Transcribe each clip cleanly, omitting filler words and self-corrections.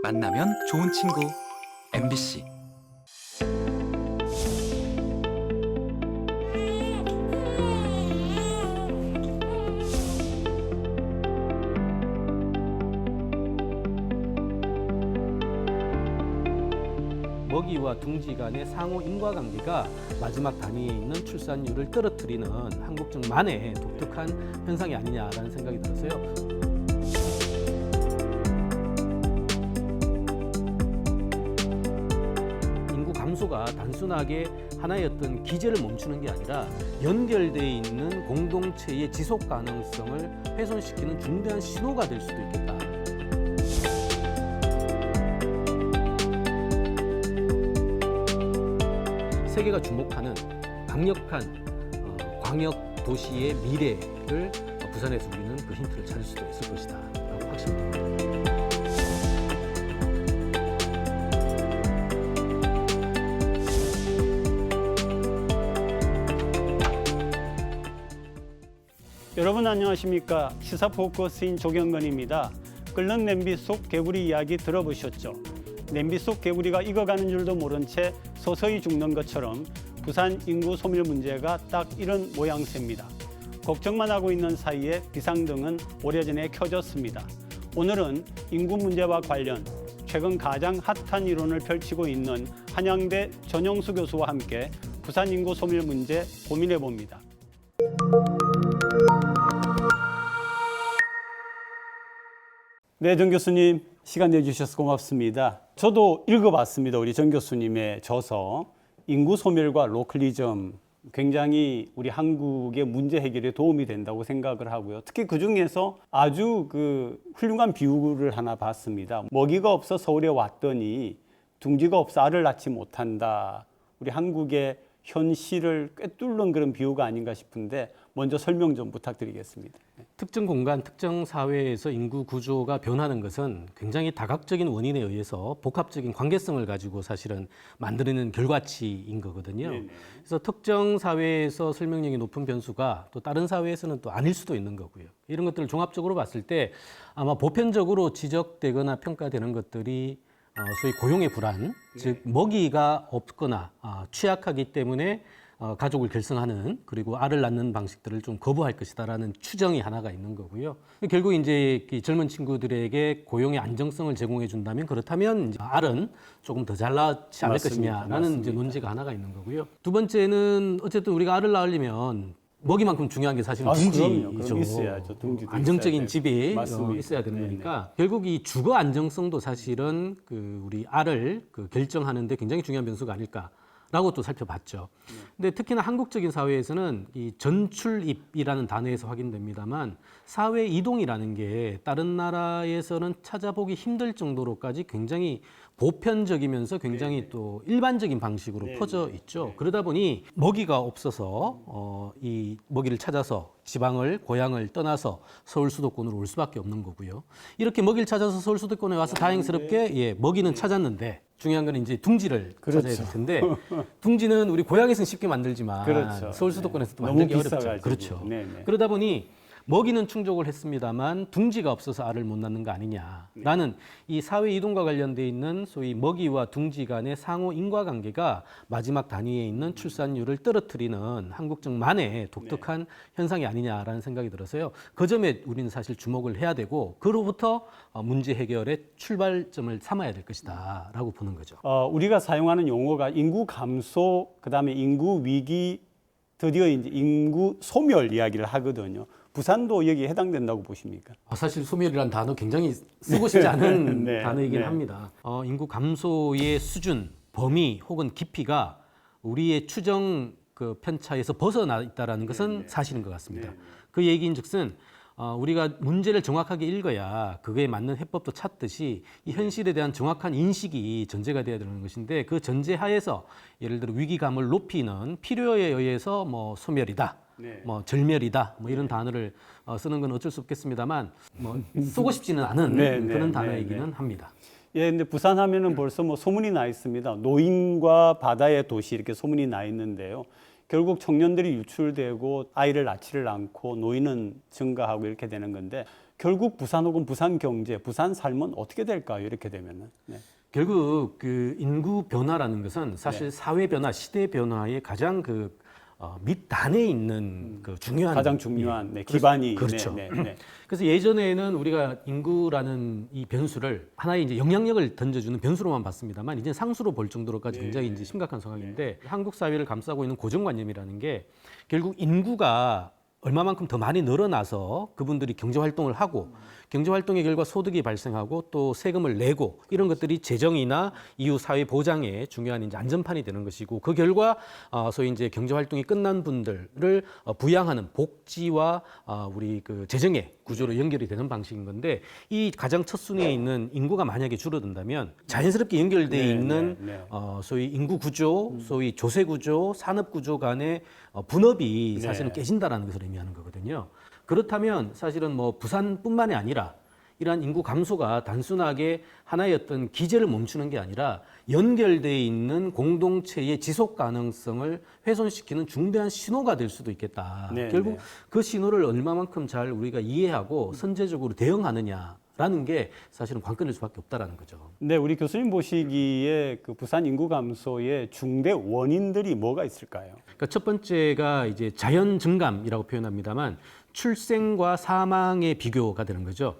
만나면 좋은 친구 MBC. 먹이와 둥지 간의 상호 인과관계가 마지막 단위에 있는 출산율을 떨어뜨리는 한국적만의 독특한 현상이 아니냐라는 생각이 들어서요. 인구 감소가 단순하게 하나의 어떤 기제를 멈추는 게 아니라 연결되어 있는 공동체의 지속 가능성을 훼손시키는 중대한 신호가 될 수도 있겠다. 세계가 주목하는 강력한 광역 도시의 미래를 부산에서 우리는 그 힌트를 찾을 수도 있을 것이다 라고 확신됩니다. 여러분 안녕하십니까? 시사 포커스인 조경건입니다. 끓는 냄비 속 개구리 이야기 들어보셨죠? 냄비 속 개구리가 익어가는 줄도 모른 채 서서히 죽는 것처럼 부산 인구 소멸 문제가 딱 이런 모양새입니다. 걱정만 하고 있는 사이에 비상등은 오래전에 켜졌습니다. 오늘은 인구 문제와 관련 최근 가장 핫한 이론을 펼치고 있는 한양대 전영수 교수와 함께 부산 인구 소멸 문제 고민해 봅니다. 네, 정 교수님 시간 내주셔서 고맙습니다. 저도 읽어봤습니다. 우리 정 교수님의 저서 인구 소멸과 로컬리즘 굉장히 우리 한국의 문제 해결에 도움이 된다고 생각을 하고요. 특히 그 중에서 아주 훌륭한 비유를 하나 봤습니다. 먹이가 없어 서울에 왔더니 둥지가 없어 알을 낳지 못한다. 우리 한국의 현실을 꿰뚫는 그런 비유가 아닌가 싶은데 먼저 설명 좀 부탁드리겠습니다. 특정 공간, 특정 사회에서 인구 구조가 변하는 것은 굉장히 다각적인 원인에 의해서 복합적인 관계성을 가지고 사실은 만들어내는 결과치인 거거든요. 네네. 그래서 특정 사회에서 설명력이 높은 변수가 또 다른 사회에서는 또 아닐 수도 있는 거고요. 이런 것들을 종합적으로 봤을 때 아마 보편적으로 지적되거나 평가되는 것들이 소위 고용의 불안, 즉 먹이가 없거나 취약하기 때문에 가족을 결성하는 그리고 알을 낳는 방식들을 좀 거부할 것이다라는 추정이 하나가 있는 거고요. 결국 이제 젊은 친구들에게 고용의 안정성을 제공해 준다면 그렇다면 이제 알은 조금 더 잘 낳지 않을 것이냐라는 이제 논지가 하나가 있는 거고요. 두 번째는 어쨌든 우리가 알을 낳으려면 먹이만큼 중요한 게 사실은 둥지죠. 그럼 있어야죠. 둥지도 안정적인 있어야 집이 맞습니다. 있어야 되는 네네. 거니까 결국 이 주거 안정성도 사실은 우리 알을 결정하는데 굉장히 중요한 변수가 아닐까라고 또 살펴봤죠. 근데 특히나 한국적인 사회에서는 이 전출입이라는 단어에서 확인됩니다만 사회 이동이라는 게 다른 나라에서는 찾아보기 힘들 정도로까지 굉장히 보편적이면서 굉장히 또 일반적인 방식으로 퍼져 있죠. 그러다 보니 먹이가 없어서 이 먹이를 찾아서 지방을 고향을 떠나서 서울 수도권으로 올 수밖에 없는 거고요. 이렇게 먹이를 찾아서 서울 수도권에 와서 다행스럽게 먹이는 찾았는데 중요한 건 이제 둥지를 찾아야 될 텐데 둥지는 우리 고향에서는 쉽게 만들지만 그렇죠. 서울 수도권에서도 너무 만들기 어렵죠. 비싸가지고. 그렇죠. 네네. 그러다 보니 먹이는 충족을 했습니다만 둥지가 없어서 알을 못 낳는 거 아니냐라는 이 사회 이동과 관련돼 있는 소위 먹이와 둥지 간의 상호 인과관계가 마지막 단위에 있는 출산율을 떨어뜨리는 한국적만의 독특한 현상이 아니냐라는 생각이 들어서요. 그 점에 우리는 사실 주목을 해야 되고 그로부터 문제 해결의 출발점을 삼아야 될 것이다라고 보는 거죠. 우리가 사용하는 용어가 인구 감소, 그다음에 인구 위기, 드디어 이제 인구 소멸 이야기를 하거든요. 부산도 여기에 해당된다고 보십니까? 사실 소멸이라는 단어 굉장히 쓰고 싶지 않은 네, 단어이긴 네. 합니다. 인구 감소의 수준, 범위 혹은 깊이가 우리의 추정 편차에서 벗어나 있다는 것은 사실인 것 같습니다. 그 얘기인즉슨 우리가 문제를 정확하게 읽어야 그거에 맞는 해법도 찾듯이 이 현실에 대한 정확한 인식이 전제가 돼야 되는 것인데 그 전제 하에서 예를 들어 위기감을 높이는 필요에 의해서 뭐 소멸이다. 뭐 절멸이다, 뭐 이런 단어를 쓰는 건 어쩔 수 없겠습니다만, 뭐 쓰고 싶지는 않은 그런 단어이기는 합니다. 예, 근데 부산 하면은 벌써 뭐 소문이 나 있습니다. 노인과 바다의 도시 이렇게 소문이 나 있는데요. 결국 청년들이 유출되고 아이를 낳지를 않고 노인은 증가하고 이렇게 되는 건데 결국 부산 혹은 부산 경제, 부산 삶은 어떻게 될까요? 이렇게 되면은. 네. 결국 그 인구 변화라는 것은 사실 사회 변화, 시대 변화의 가장 그 밑단에 있는 그 중요한 가장 중요한 기반이 그렇죠. 네. 그래서 예전에는 우리가 인구라는 이 변수를 하나의 이제 영향력을 던져주는 변수로만 봤습니다만 이제 상수로 볼 정도로까지 굉장히 이제 심각한 상황인데 한국 사회를 감싸고 있는 고정관념이라는 게 결국 인구가 얼마만큼 더 많이 늘어나서 그분들이 경제 활동을 하고 경제 활동의 결과 소득이 발생하고 또 세금을 내고 이런 것들이 재정이나 이후 사회 보장에 중요한 이제 안전판이 되는 것이고 그 결과 소위 이제 경제 활동이 끝난 분들을 부양하는 복지와 우리 그 재정의 구조로 연결이 되는 방식인 건데 이 가장 첫 순위에 있는 인구가 만약에 줄어든다면 자연스럽게 연결돼 있는 소위 인구 구조, 소위 조세 구조, 산업 구조 간의 분업이 사실은 깨진다라는 것을 의미하는 거거든요. 그렇다면 사실은 뭐 부산뿐만이 아니라 이러한 인구 감소가 단순하게 하나의 어떤 기제를 멈추는 게 아니라 연결되어 있는 공동체의 지속 가능성을 훼손시키는 중대한 신호가 될 수도 있겠다. 결국 그 신호를 얼마만큼 잘 우리가 이해하고 선제적으로 대응하느냐라는 게 사실은 관건일 수밖에 없다라는 거죠. 네, 우리 교수님 보시기에 그 부산 인구 감소의 중대 원인들이 뭐가 있을까요? 그러니까 첫 번째가 이제 자연 증감이라고 표현합니다만 출생과 사망의 비교가 되는 거죠.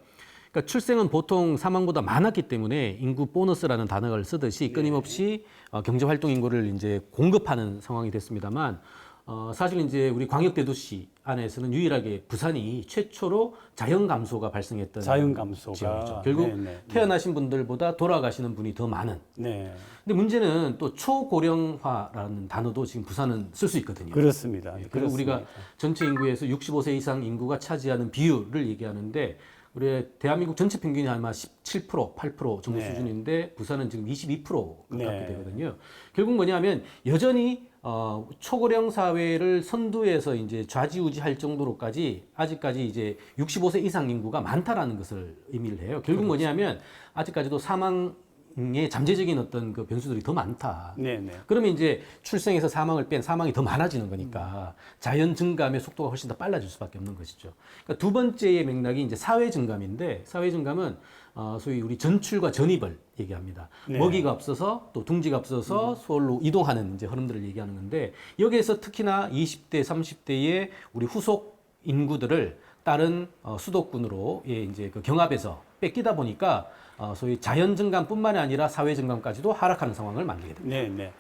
그러니까 출생은 보통 사망보다 많았기 때문에 인구 보너스라는 단어를 쓰듯이 끊임없이 경제 활동 인구를 이제 공급하는 상황이 됐습니다만 사실 이제 우리 광역 대도시 안에서는 유일하게 부산이 최초로 자연 감소가 발생했던 자연 감소가 지역이죠. 결국 태어나신 분들보다 돌아가시는 분이 더 많은. 근데 문제는 또 초고령화라는 단어도 지금 부산은 쓸 수 있거든요. 그렇습니다. 그리고 우리가 전체 인구에서 65세 이상 인구가 차지하는 비율을 얘기하는데 우리 대한민국 전체 평균이 아마 17%, 8% 정도 수준인데 부산은 지금 22% 가깝게 되거든요. 결국 뭐냐면 여전히 초고령 사회를 선두에서 이제 좌지우지할 정도로까지 아직까지 이제 65세 이상 인구가 많다라는 것을 의미를 해요. 결국 뭐냐면 아직까지도 사망의 잠재적인 어떤 그 변수들이 더 많다. 그러면 이제 출생에서 사망을 뺀 사망이 더 많아지는 거니까 자연 증감의 속도가 훨씬 더 빨라질 수밖에 없는 것이죠. 그러니까 두 번째의 맥락이 이제 사회 증감인데 사회 증감은 소위 우리 전출과 전입을 얘기합니다. 먹이가 없어서 또 둥지가 없어서 서울로 이동하는 이제 흐름들을 얘기하는 건데 여기에서 특히나 20대, 30대의 우리 후속 인구들을 다른 수도권으로 이제 그 경합에서 뺏기다 보니까 소위 자연 증감뿐만이 아니라 사회 증감까지도 하락하는 상황을 만들게 됩니다.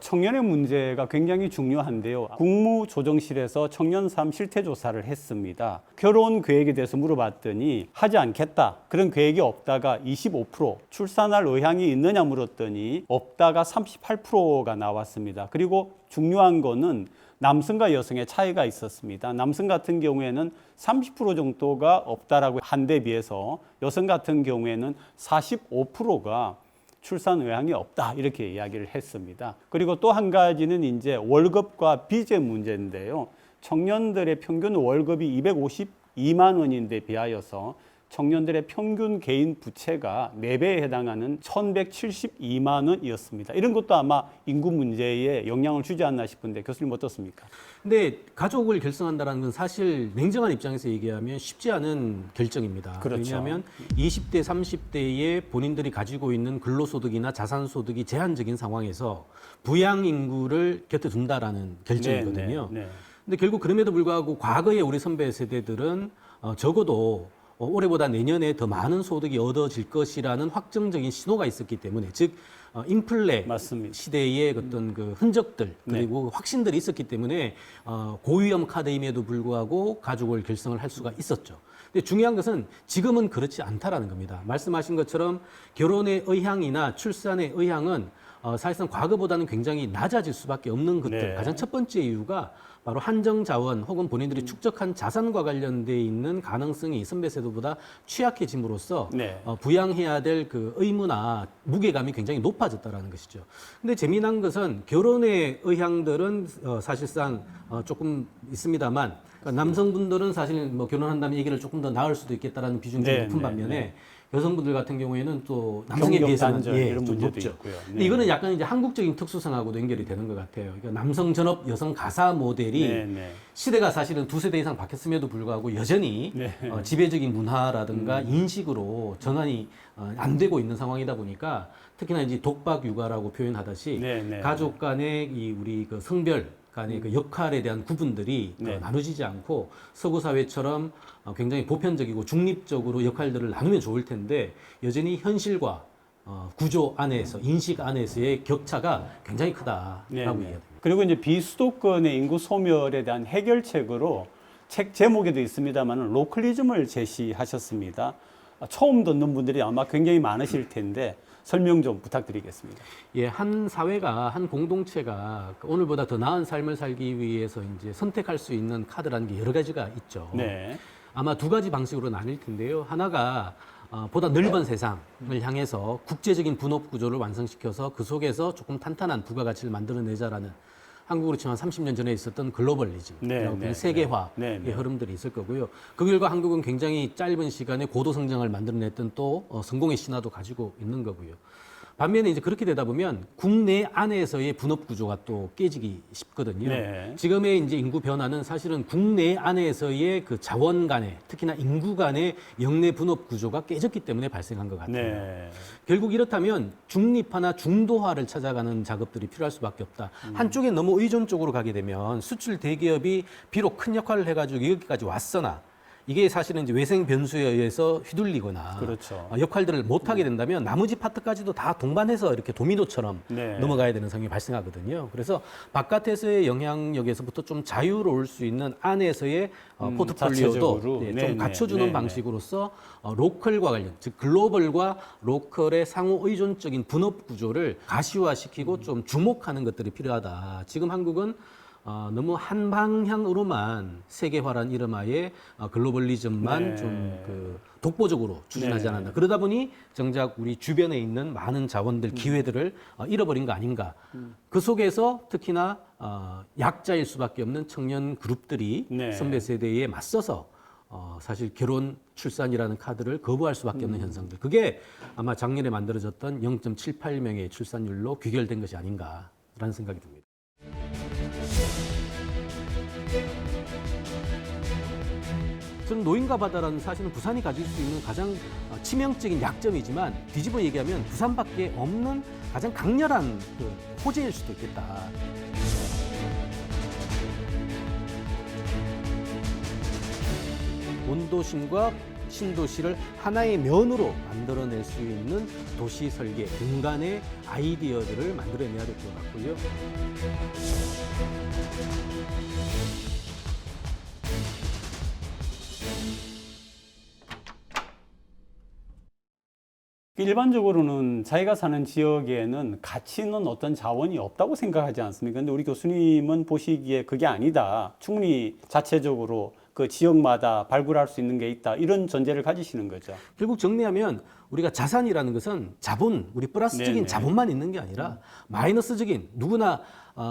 청년의 문제가 굉장히 중요한데요. 국무조정실에서 청년 삶 실태 조사를 했습니다. 결혼 계획에 대해서 물어봤더니 하지 않겠다. 그런 계획이 없다가 25%, 출산할 의향이 있느냐 물었더니 없다가 38%가 나왔습니다. 그리고 중요한 거는 남성과 여성의 차이가 있었습니다. 남성 같은 경우에는 30% 정도가 없다라고 한 데 비해서 여성 같은 경우에는 45%가 출산 의향이 없다 이렇게 이야기를 했습니다. 그리고 또 한 가지는 이제 월급과 빚의 문제인데요. 청년들의 평균 월급이 252만 원인데 비하여서 청년들의 평균 개인 부채가 4배에 해당하는 1,172만 원이었습니다. 이런 것도 아마 인구 문제에 영향을 주지 않나 싶은데 교수님 어떻습니까? 근데 가족을 결성한다는 건 사실 냉정한 입장에서 얘기하면 쉽지 않은 결정입니다. 왜냐하면 20대, 30대에 본인들이 가지고 있는 근로소득이나 자산소득이 제한적인 상황에서 부양 인구를 곁에 둔다라는 결정이거든요. 근데 결국 그럼에도 불구하고 과거의 우리 선배 세대들은 적어도 올해보다 내년에 더 많은 소득이 얻어질 것이라는 확정적인 신호가 있었기 때문에 즉 인플레 시대의 어떤 그 흔적들 그리고 확신들이 있었기 때문에 고위험 카드임에도 불구하고 가족을 결성을 할 수가 있었죠. 근데 중요한 것은 지금은 그렇지 않다라는 겁니다. 말씀하신 것처럼 결혼의 의향이나 출산의 의향은 사실상 과거보다는 굉장히 낮아질 수밖에 없는 것들. 가장 첫 번째 이유가 바로 한정 자원 혹은 본인들이 축적한 자산과 관련돼 있는 가능성이 선배 세대보다 취약해짐으로써 부양해야 될 그 의무나 무게감이 굉장히 높아졌다라는 것이죠. 근데 재미난 것은 결혼의 의향들은 사실상 조금 있습니다만 그러니까 남성분들은 사실 뭐 결혼한다면 얘기를 조금 더 나을 수도 있겠다라는 비중이 좀 높은 반면에 여성분들 같은 경우에는 또 남성에 비해서는 단절 이런 좀 문제도 높죠. 있고요. 근데 이거는 약간 이제 한국적인 특수성하고도 연결이 되는 것 같아요. 그러니까 남성 전업 여성 가사 모델이 네, 네. 시대가 사실은 두세 대 이상 바뀌었음에도 불구하고 여전히 네. 지배적인 문화라든가 인식으로 전환이 안 되고 있는 상황이다 보니까 특히나 이제 독박 육아라고 표현하듯이 네, 네, 가족 간의 이 우리 그 성별 간의 그 역할에 대한 구분들이 네. 나눠지지 않고 서구 사회처럼 굉장히 보편적이고 중립적으로 역할들을 나누면 좋을 텐데 여전히 현실과 구조 안에서 인식 안에서의 격차가 굉장히 크다라고 네, 네. 이해합니다. 그리고 이제 비수도권의 인구 소멸에 대한 해결책으로 책 제목에도 있습니다만 로컬리즘을 제시하셨습니다. 처음 듣는 분들이 아마 굉장히 많으실 텐데 설명 좀 부탁드리겠습니다. 예, 한 사회가 한 공동체가 오늘보다 더 나은 삶을 살기 위해서 이제 선택할 수 있는 카드라는 게 여러 가지가 있죠. 네. 아마 두 가지 방식으로 나뉠 텐데요. 하나가 보다 넓은 세상을 향해서 국제적인 분업 구조를 완성시켜서 그 속에서 조금 탄탄한 부가가치를 만들어내자라는 한국으로 치면 30년 전에 있었던 글로벌리즘, 네, 네, 세계화의 네, 네. 흐름들이 있을 거고요. 그 결과 한국은 굉장히 짧은 시간에 고도 성장을 만들어냈던 또 성공의 신화도 가지고 있는 거고요. 반면에 이제 그렇게 되다 보면 국내 안에서의 분업 구조가 또 깨지기 쉽거든요. 네. 지금의 이제 인구 변화는 사실은 국내 안에서의 그 자원 간의 특히나 인구 간의 역내 분업 구조가 깨졌기 때문에 발생한 것 같아요. 네. 결국 이렇다면 중립화나 중도화를 찾아가는 작업들이 필요할 수밖에 없다. 한쪽에 너무 의존적으로 가게 되면 수출 대기업이 비록 큰 역할을 해가지고 여기까지 왔으나 이게 사실은 이제 외생 변수에 의해서 휘둘리거나 그렇죠. 역할들을 못하게 된다면 나머지 파트까지도 다 동반해서 이렇게 도미노처럼 네. 넘어가야 되는 상황이 발생하거든요. 그래서 바깥에서의 영향력에서부터 좀 자유로울 수 있는 안에서의 포트폴리오도 자체적으로. 좀 네, 갖춰주는 네, 방식으로서 로컬과 관련, 즉 글로벌과 로컬의 상호 의존적인 분업 구조를 가시화시키고 좀 주목하는 것들이 필요하다. 지금 한국은 너무 한 방향으로만 세계화란 이름하에 글로벌리즘만 네. 좀 그 독보적으로 추진하지 네. 않았나. 그러다 보니 정작 우리 주변에 있는 많은 자원들, 기회들을 잃어버린 거 아닌가. 그 속에서 특히나 약자일 수밖에 없는 청년 그룹들이 네. 선배 세대에 맞서서 사실 결혼, 출산이라는 카드를 거부할 수밖에 없는 현상들. 그게 아마 작년에 만들어졌던 0.78명의 출산율로 귀결된 것이 아닌가라는 생각이 듭니다. 저는 노인과 바다라는 사실은 부산이 가질 수 있는 가장 치명적인 약점이지만 뒤집어 얘기하면 부산밖에 없는 가장 강렬한 그 호재일 수도 있겠다. 원도심과 신도시를 하나의 면으로 만들어낼 수 있는 도시 설계, 공간의 아이디어들을 만들어내야 될 것 같고요. 일반적으로는 자기가 사는 지역에는 가치 있는 어떤 자원이 없다고 생각하지 않습니까? 근데 우리 교수님은 보시기에 그게 아니다. 충분히 자체적으로 그 지역마다 발굴할 수 있는 게 있다. 이런 전제를 가지시는 거죠. 결국 정리하면 우리가 자산이라는 것은 자본, 우리 플러스적인 네네. 자본만 있는 게 아니라 마이너스적인 누구나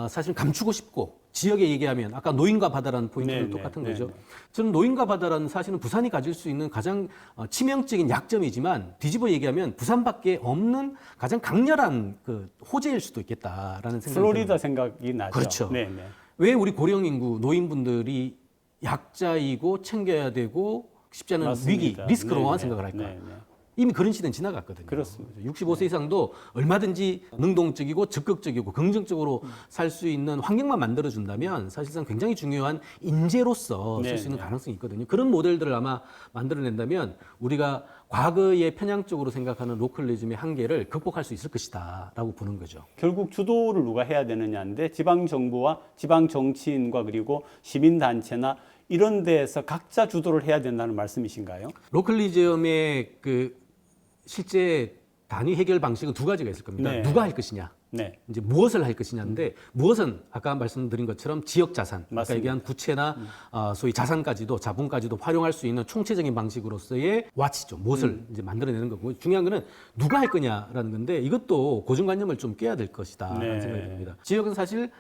사실 감추고 싶고 지역에 얘기하면 아까 노인과 바다라는 포인트는 네네. 똑같은 거죠. 네네. 저는 노인과 바다라는 사실은 부산이 가질 수 있는 가장 치명적인 약점이지만 뒤집어 얘기하면 부산밖에 없는 가장 강렬한 그 호재일 수도 있겠다라는 생각이 플로리다 듭니다. 생각이 나죠. 그렇죠. 네네. 왜 우리 고령 인구 노인분들이 약자이고 챙겨야 되고 쉽지 않은 위기, 맞습니다. 리스크로만 네네. 생각을 할까? 네네. 이미 그런 시대는 지나갔거든요. 그렇습니다. 65세 이상도 얼마든지 능동적이고 적극적이고 긍정적으로 살 수 있는 환경만 만들어준다면 사실상 굉장히 중요한 인재로서 쓸 수 있는 네. 가능성이 있거든요. 그런 모델들을 아마 만들어낸다면 우리가 과거에 편향적으로 생각하는 로컬리즘의 한계를 극복할 수 있을 것이다 라고 보는 거죠. 결국 주도를 누가 해야 되느냐인데 지방 정부와 지방 정치인과 그리고 시민 단체나 이런 데에서 각자 주도를 해야 된다는 말씀이신가요? 로컬리즘의 그 실제 단위 해결 방식은 두 가지가 있을 겁니다. 네. 누가 할 것이냐. 네. 이제 무엇을 할 것이냐인데 무엇은 아까 말씀드린 것처럼 지역 자산, 아까 맞습니다. 얘기한 부채나 소위 자산까지도 자본까지도 활용할 수 있는 총체적인 방식으로서의 와치죠. 무엇을 이제 만들어내는 거고 중요한 거는 누가 할 거냐라는 건데 이것도 고정관념을 좀 깨야 될 것이다라는 네. 생각이 듭니다. 지역은 사실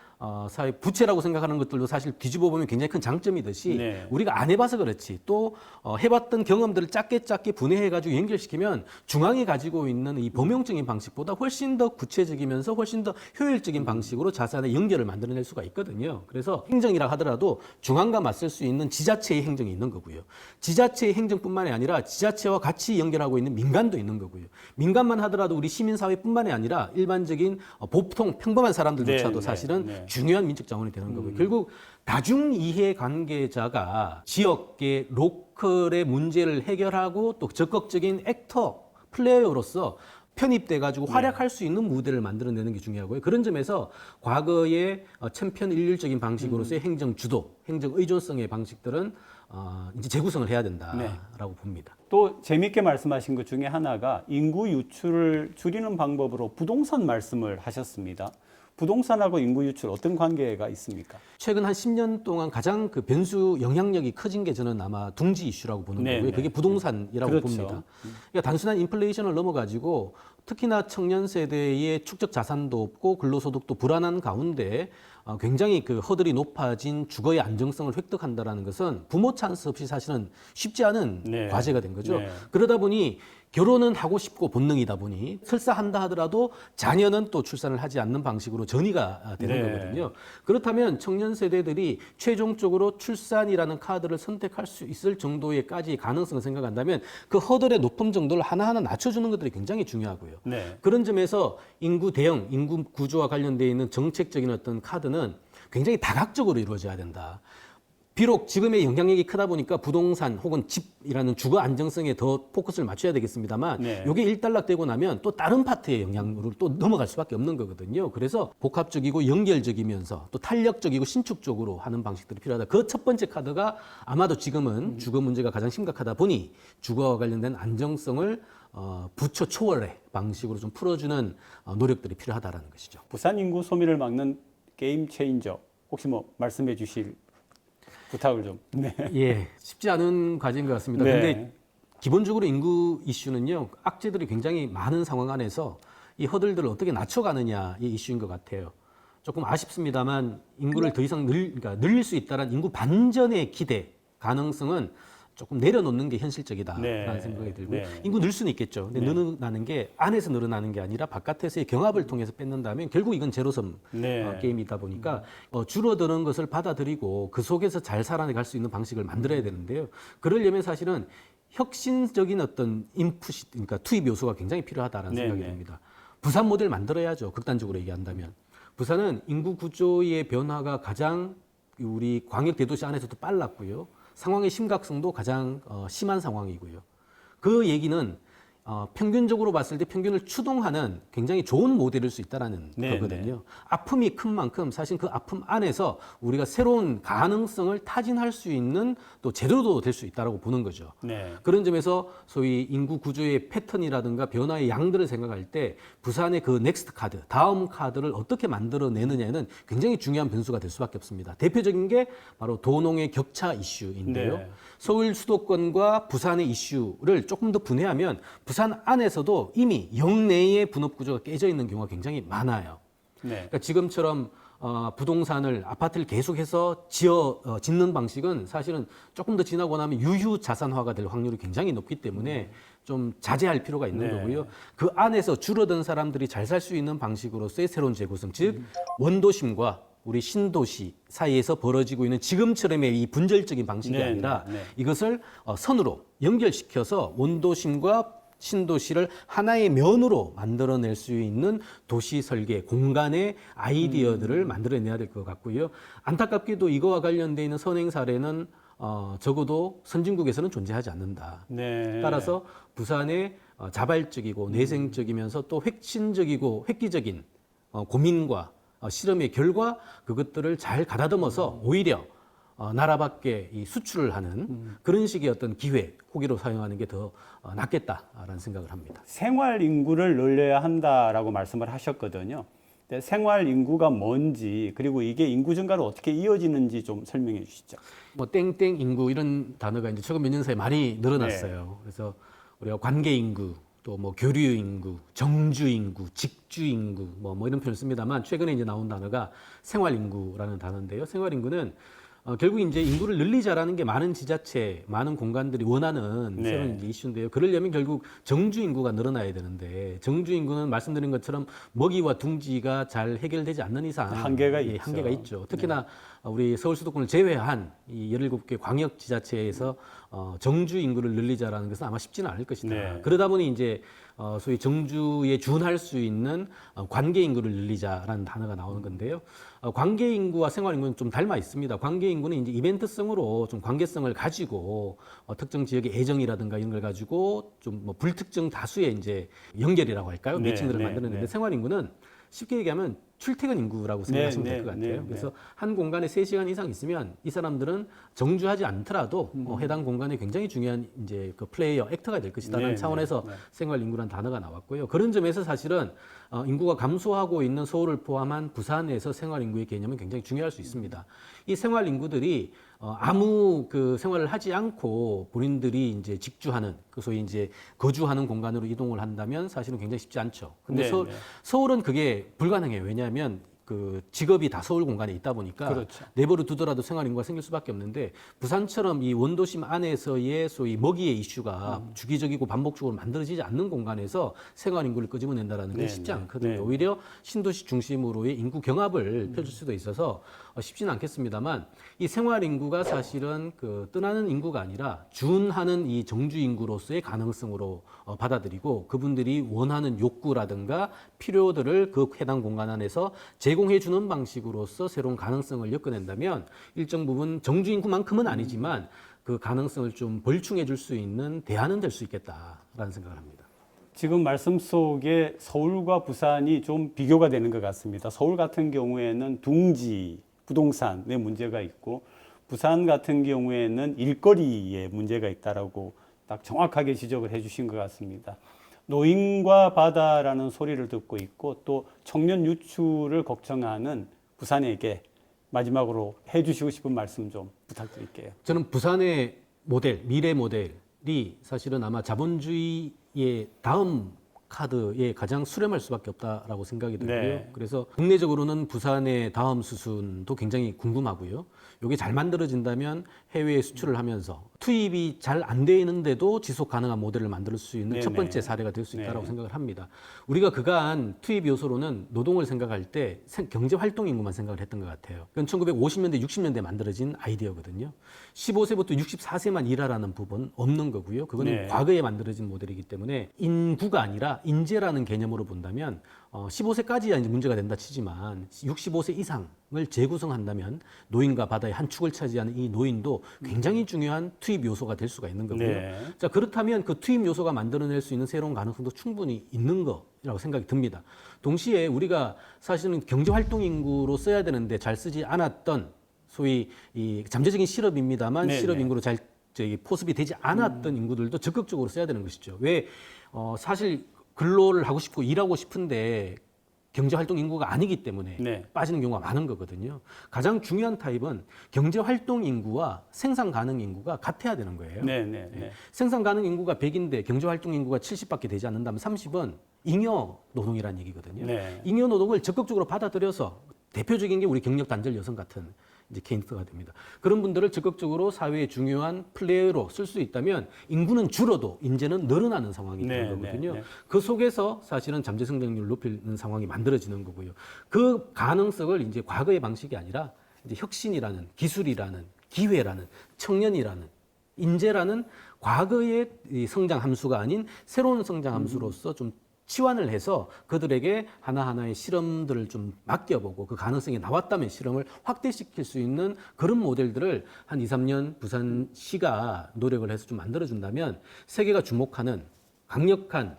사회 부채라고 생각하는 것들도 사실 뒤집어 보면 굉장히 큰 장점이듯이 네. 우리가 안 해봐서 그렇지 또 해봤던 경험들을 짧게 분해해가지고 연결시키면 중앙이 가지고 있는 이 범용적인 방식보다 훨씬 더 구체적이면서 훨씬 더 효율적인 방식으로 자산의 연결을 만들어낼 수가 있거든요. 그래서 행정이라 하더라도 중앙과 맞설 수 있는 지자체의 행정이 있는 거고요. 지자체의 행정뿐만이 아니라 지자체와 같이 연결하고 있는 민간도 있는 거고요. 민간만 하더라도 우리 시민사회뿐만이 아니라 일반적인 보통 평범한 사람들조차도 네, 사실은 네. 중요한 민적 자원이 되는 거고요. 결국 다중 이해 관계자가 지역의 로컬의 문제를 해결하고 또 적극적인 액터, 플레이어로서 편입돼 가지고 활약할 수 있는 무대를 만들어내는 게 중요하고요. 그런 점에서 과거의 천편일률적인 방식으로서의 행정 주도, 행정 의존성의 방식들은 이제 재구성을 해야 된다라고 봅니다. 또 재미있게 말씀하신 것 중에 하나가 인구 유출을 줄이는 방법으로 부동산 말씀을 하셨습니다. 부동산하고 인구 유출 어떤 관계가 있습니까? 최근 한 10년 동안 가장 그 변수 영향력이 커진 게 저는 아마 둥지 이슈라고 보는 네, 거고요. 네. 그게 부동산이라고 그렇죠. 봅니다. 그러니까 단순한 인플레이션을 넘어가지고 특히나 청년 세대의 축적 자산도 없고 근로소득도 불안한 가운데 굉장히 그 허들이 높아진 주거의 안정성을 획득한다라는 것은 부모 찬스 없이 사실은 쉽지 않은 네. 과제가 된 거죠. 네. 그러다 보니 결혼은 하고 싶고 본능이다 보니 설사한다 하더라도 자녀는 또 출산을 하지 않는 방식으로 전이가 되는 네. 거거든요. 그렇다면 청년 세대들이 최종적으로 출산이라는 카드를 선택할 수 있을 정도의까지 가능성을 생각한다면 그 허들의 높음 정도를 하나하나 낮춰주는 것들이 굉장히 중요하고요. 네. 그런 점에서 인구 대응, 인구 구조와 관련되어 있는 정책적인 어떤 카드는 굉장히 다각적으로 이루어져야 된다. 비록 지금의 영향력이 크다 보니까 부동산 혹은 집이라는 주거 안정성에 더 포커스를 맞춰야 되겠습니다만 네. 이게 일단락되고 나면 또 다른 파트의 영향으로 또 넘어갈 수밖에 없는 거거든요. 그래서 복합적이고 연결적이면서 또 탄력적이고 신축적으로 하는 방식들이 필요하다. 그 첫 번째 카드가 아마도 지금은 주거 문제가 가장 심각하다 보니 주거와 관련된 안정성을 부처 초월의 방식으로 좀 풀어주는 노력들이 필요하다라는 것이죠. 부산 인구 소멸을 막는 게임 체인저 혹시 뭐 말씀해 주실 부탁을 좀. 네. 예, 쉽지 않은 과제인 것 같습니다. 네. 근데 기본적으로 인구 이슈는요, 악재들이 굉장히 많은 상황 안에서 이 허들들을 어떻게 낮춰가느냐의 이슈인 것 같아요. 조금 아쉽습니다만 인구를 더 이상 그러니까 늘릴 수 있다는 인구 반전의 기대 가능성은 조금 내려놓는 게 현실적이다라는 네. 생각이 들고요. 네. 인구 늘 수는 있겠죠. 근데 늘어나는 게 안에서 늘어나는 게 아니라 바깥에서의 경합을 통해서 뺏는다면 결국 이건 제로섬 네. 게임이다 보니까 줄어드는 것을 받아들이고 그 속에서 잘 살아갈 수 있는 방식을 만들어야 되는데요. 그러려면 사실은 혁신적인 어떤 인풋이 그러니까 투입 요소가 굉장히 필요하다는 네, 생각이 네. 듭니다. 부산 모델 만들어야죠. 극단적으로 얘기한다면. 부산은 인구 구조의 변화가 가장 우리 광역 대도시 안에서도 빨랐고요. 상황의 심각성도 가장 심한 상황이고요. 그 얘기는 평균적으로 봤을 때 평균을 추동하는 굉장히 좋은 모델일 수 있다는 네, 거거든요. 아픔이 큰 만큼 사실 그 아픔 안에서 우리가 새로운 가능성을 타진할 수 있는 또 제도도 될 수 있다고 보는 거죠. 네. 그런 점에서 소위 인구 구조의 패턴이라든가 변화의 양들을 생각할 때 부산의 그 넥스트 카드, 다음 카드를 어떻게 만들어내느냐는 굉장히 중요한 변수가 될 수밖에 없습니다. 대표적인 게 바로 도농의 격차 이슈인데요. 네. 서울 수도권과 부산의 이슈를 조금 더 분해하면 부산 안에서도 이미 영내의 분업 구조가 깨져 있는 경우가 굉장히 많아요. 네. 그러니까 지금처럼 부동산을 아파트를 계속해서 짓는 방식은 사실은 조금 더 지나고 나면 유휴 자산화가 될 확률이 굉장히 높기 때문에 좀 자제할 필요가 있는 네. 거고요. 그 안에서 줄어든 사람들이 잘 살 수 있는 방식으로서의 새로운 재구성, 즉 원도심과 우리 신도시 사이에서 벌어지고 있는 지금처럼의 이 분절적인 방식이 네, 아니라 네, 네. 이것을 선으로 연결시켜서 원도심과 신도시를 하나의 면으로 만들어낼 수 있는 도시 설계, 공간의 아이디어들을 만들어내야 될 것 같고요. 안타깝게도 이거와 관련돼 있는 선행 사례는 적어도 선진국에서는 존재하지 않는다. 네. 따라서 부산의 자발적이고 내생적이면서 또 획신적이고 획기적인 고민과 실험의 결과 그것들을 잘 가다듬어서 오히려 나라 밖에 이 수출을 하는 그런 식의 어떤 기회, 호기로 사용하는 게 더 낫겠다라는 생각을 합니다. 생활 인구를 늘려야 한다라고 말씀을 하셨거든요. 네, 생활 인구가 뭔지 그리고 이게 인구 증가로 어떻게 이어지는지 좀 설명해 주시죠. 뭐 땡땡 인구 이런 단어가 이제 최근 몇 년 사이에 많이 늘어났어요. 그래서 우리가 관계 인구, 또 뭐 교류 인구, 정주 인구, 직주 인구 뭐 이런 표현을 씁니다만 최근에 이제 나온 단어가 생활 인구라는 단어인데요. 생활 인구는 결국 이제 인구를 늘리자라는 게 많은 지자체, 많은 공간들이 원하는 네. 새로운 이제 이슈인데요. 그러려면 결국 정주 인구가 늘어나야 되는데 정주 인구는 말씀드린 것처럼 먹이와 둥지가 잘 해결되지 않는 이상 한계가 있죠. 한계가 있죠. 특히나 우리 서울 수도권을 제외한 이 17개 광역 지자체에서 정주 인구를 늘리자라는 것은 아마 쉽지는 않을 것이다. 네. 그러다 보니 이제 소위 정주에 준할 수 있는 관계 인구를 늘리자라는 단어가 나오는 건데요. 관계 인구와 생활 인구는 좀 닮아 있습니다. 관계 인구는 이제 이벤트성으로 좀 관계성을 가지고 특정 지역의 애정이라든가 이런 걸 가지고 좀 뭐 불특정 다수의 이제 연결이라고 할까요? 네, 매칭들을 네, 만드는데 네. 생활 인구는 쉽게 얘기하면 출퇴근 인구라고 생각하시면 될 것 같아요. 네. 그래서 한 공간에 3시간 이상 있으면 이 사람들은 정주하지 않더라도 해당 공간에 굉장히 중요한 이제 그 플레이어, 액터가 될 것이다라는 네, 차원에서 네. 생활 인구라는 단어가 나왔고요. 그런 점에서 사실은 인구가 감소하고 있는 서울을 포함한 부산에서 생활 인구의 개념은 굉장히 중요할 수 있습니다. 이 생활 인구들이 아무 그 생활을 하지 않고 본인들이 이제 직주하는 그 소위 이제 거주하는 공간으로 이동을 한다면 사실은 굉장히 쉽지 않죠. 근데 네, 네. 서울은 그게 불가능해요. 왜냐하면 그 직업이 다 서울 공간에 있다 보니까 그렇죠. 내버려 두더라도 생활 인구가 생길 수밖에 없는데 부산처럼 이 원도심 안에서의 소위 먹이의 이슈가 주기적이고 반복적으로 만들어지지 않는 공간에서 생활 인구를 끄집어낸다라는 건 네, 쉽지 네. 않거든요. 네. 오히려 신도시 중심으로의 인구 경합을 펼칠 수도 있어서 쉽지는 않겠습니다만 이 생활 인구가 사실은 그 떠나는 인구가 아니라 준하는 이 정주 인구로서의 가능성으로 받아들이고 그분들이 원하는 욕구라든가 필요들을 그 해당 공간 안에서 제공해 주는 방식으로서 새로운 가능성을 엮어낸다면 일정 부분 정주 인구만큼은 아니지만 그 가능성을 좀 벌충해 줄 수 있는 대안은 될 수 있겠다라는 생각을 합니다. 지금 말씀 속에 서울과 부산이 좀 비교가 되는 것 같습니다. 서울 같은 경우에는 둥지, 부동산의 문제가 있고 부산 같은 경우에는 일거리에 문제가 있다라고 딱 정확하게 지적을 해주신 것 같습니다. 노인과 바다라는 소리를 듣고 있고 또 청년 유출을 걱정하는 부산에게 마지막으로 해주시고 싶은 말씀 좀 부탁드릴게요. 저는 부산의 모델, 미래 모델이 사실은 아마 자본주의의 다음 카드에 가장 수렴할 수밖에 없다라고 생각이 들고요. 네. 그래서 국내적으로는 부산의 다음 수순도 굉장히 궁금하고요. 이게 잘 만들어진다면 해외에 수출을 하면서 투입이 잘 안 되는데도 지속 가능한 모델을 만들 수 있는 첫 번째 사례가 될 수 있다고 생각을 합니다. 우리가 그간 투입 요소로는 노동을 생각할 때 경제 활동 인구만 생각을 했던 것 같아요. 그건 1950년대, 60년대에 만들어진 아이디어거든요. 15세부터 64세만 일하라는 부분 없는 거고요. 그거는 과거에 만들어진 모델이기 때문에 인구가 아니라 인재라는 개념으로 본다면 15세까지야 이제 문제가 된다 치지만 65세 이상을 재구성한다면 노인과 바다의 한 축을 차지하는 이 노인도 굉장히 중요한 투입 요소가 될 수가 있는 거고요. 자, 그렇다면 그 투입 요소가 만들어낼 수 있는 새로운 가능성도 충분히 있는 거라고 생각이 듭니다. 동시에 우리가 사실은 경제활동 인구로 써야 되는데 잘 쓰지 않았던 소위 이 잠재적인 실업입니다만 실업 인구로 잘 포섭이 되지 않았던 인구들도 적극적으로 써야 되는 것이죠. 왜 사실 근로를 하고 싶고 일하고 싶은데 경제활동 인구가 아니기 때문에 빠지는 경우가 많은 거거든요. 가장 중요한 타입은 경제활동 인구와 생산 가능 인구가 같아야 되는 거예요. 생산 가능 인구가 100인데 경제활동 인구가 70밖에 되지 않는다면 30은 잉여 노동이라는 얘기거든요. 잉여 노동을 적극적으로 받아들여서 대표적인 게 우리 경력 단절 여성 같은 이제 케이스가 됩니다. 그런 분들을 적극적으로 사회의 중요한 플레이어로 쓸 수 있다면 인구는 줄어도 인재는 늘어나는 상황이 되는 거거든요. 그 속에서 사실은 잠재 성장률을 높이는 상황이 만들어지는 거고요. 그 가능성을 이제 과거의 방식이 아니라 이제 혁신이라는 기술이라는 기회라는 청년이라는 인재라는 과거의 이 성장 함수가 아닌 새로운 성장 함수로서 좀 치환을 해서 그들에게 하나하나의 실험들을 좀 맡겨보고 그 가능성이 나왔다면 실험을 확대시킬 수 있는 그런 모델들을 한 2, 3년 부산시가 노력을 해서 좀 만들어준다면 세계가 주목하는 강력한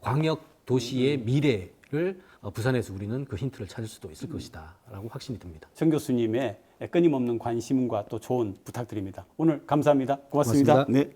광역 도시의 미래를 부산에서 우리는 그 힌트를 찾을 수도 있을 것이다 라고 확신이 듭니다. 정 교수님의 끊임없는 관심과 또 조언 부탁드립니다. 오늘 감사합니다. 고맙습니다. 네.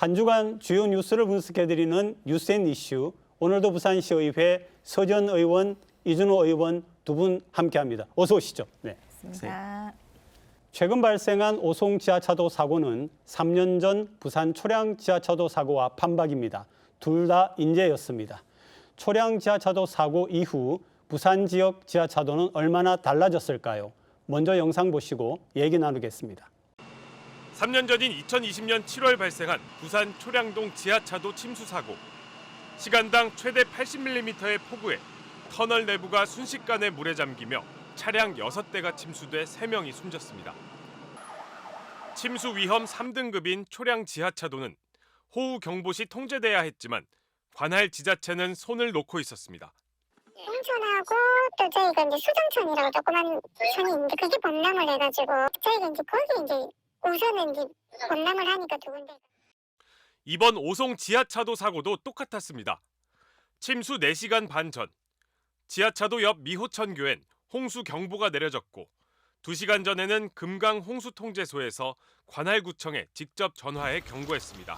한 주간 주요 뉴스를 분석해드리는 뉴스앤 이슈. 오늘도 부산시의회 서전 의원, 이준호 의원 두 분 함께합니다. 어서 오시죠. 네. 맞습니다. 최근 발생한 오송 지하차도 사고는 3년 전 부산 초량 지하차도 사고와 판박입니다. 둘 다 인재였습니다. 초량 지하차도 사고 이후 부산 지역 지하차도는 얼마나 달라졌을까요? 먼저 영상 보시고 얘기 나누겠습니다. 3년 전인 2020년 7월 발생한 부산 초량동 지하차도 침수 사고. 시간당 최대 80mm의 폭우에 터널 내부가 순식간에 물에 잠기며 차량 6대가 침수돼 3명이 숨졌습니다. 침수 위험 3등급인 초량 지하차도는 호우 경보 시 통제돼야 했지만 관할 지자체는 손을 놓고 있었습니다. 홍천하고 또 저희가 이제 수정천이라고 조그만 천이 있는데 그게 범람을 해가지고 저희가 이제 거기 이제 우선은 이제 범람을 하니까 두 군데. 이번 오송 지하차도 사고도 똑같았습니다. 침수 4시간 반 전, 지하차도 옆 미호천교엔 홍수 경보가 내려졌고 2시간 전에는 금강 홍수통제소에서 관할구청에 직접 전화해 경고했습니다.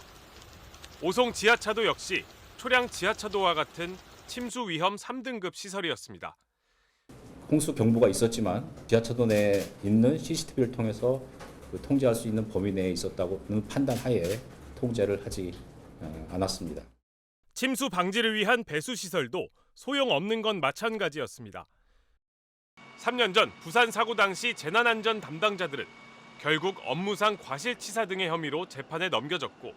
오송 지하차도 역시 초량 지하차도와 같은 침수 위험 3등급 시설이었습니다. 홍수 경보가 있었지만 지하차도 내에 있는 CCTV를 통해서 통제할 수 있는 범위 내에 있었다고는 판단하에 통제를 하지 않았습니다. 침수 방지를 위한 배수 시설도 소용없는 건 마찬가지였습니다. 3년 전 부산 사고 당시 재난안전 담당자들은 결국 업무상 과실치사 등의 혐의로 재판에 넘겨졌고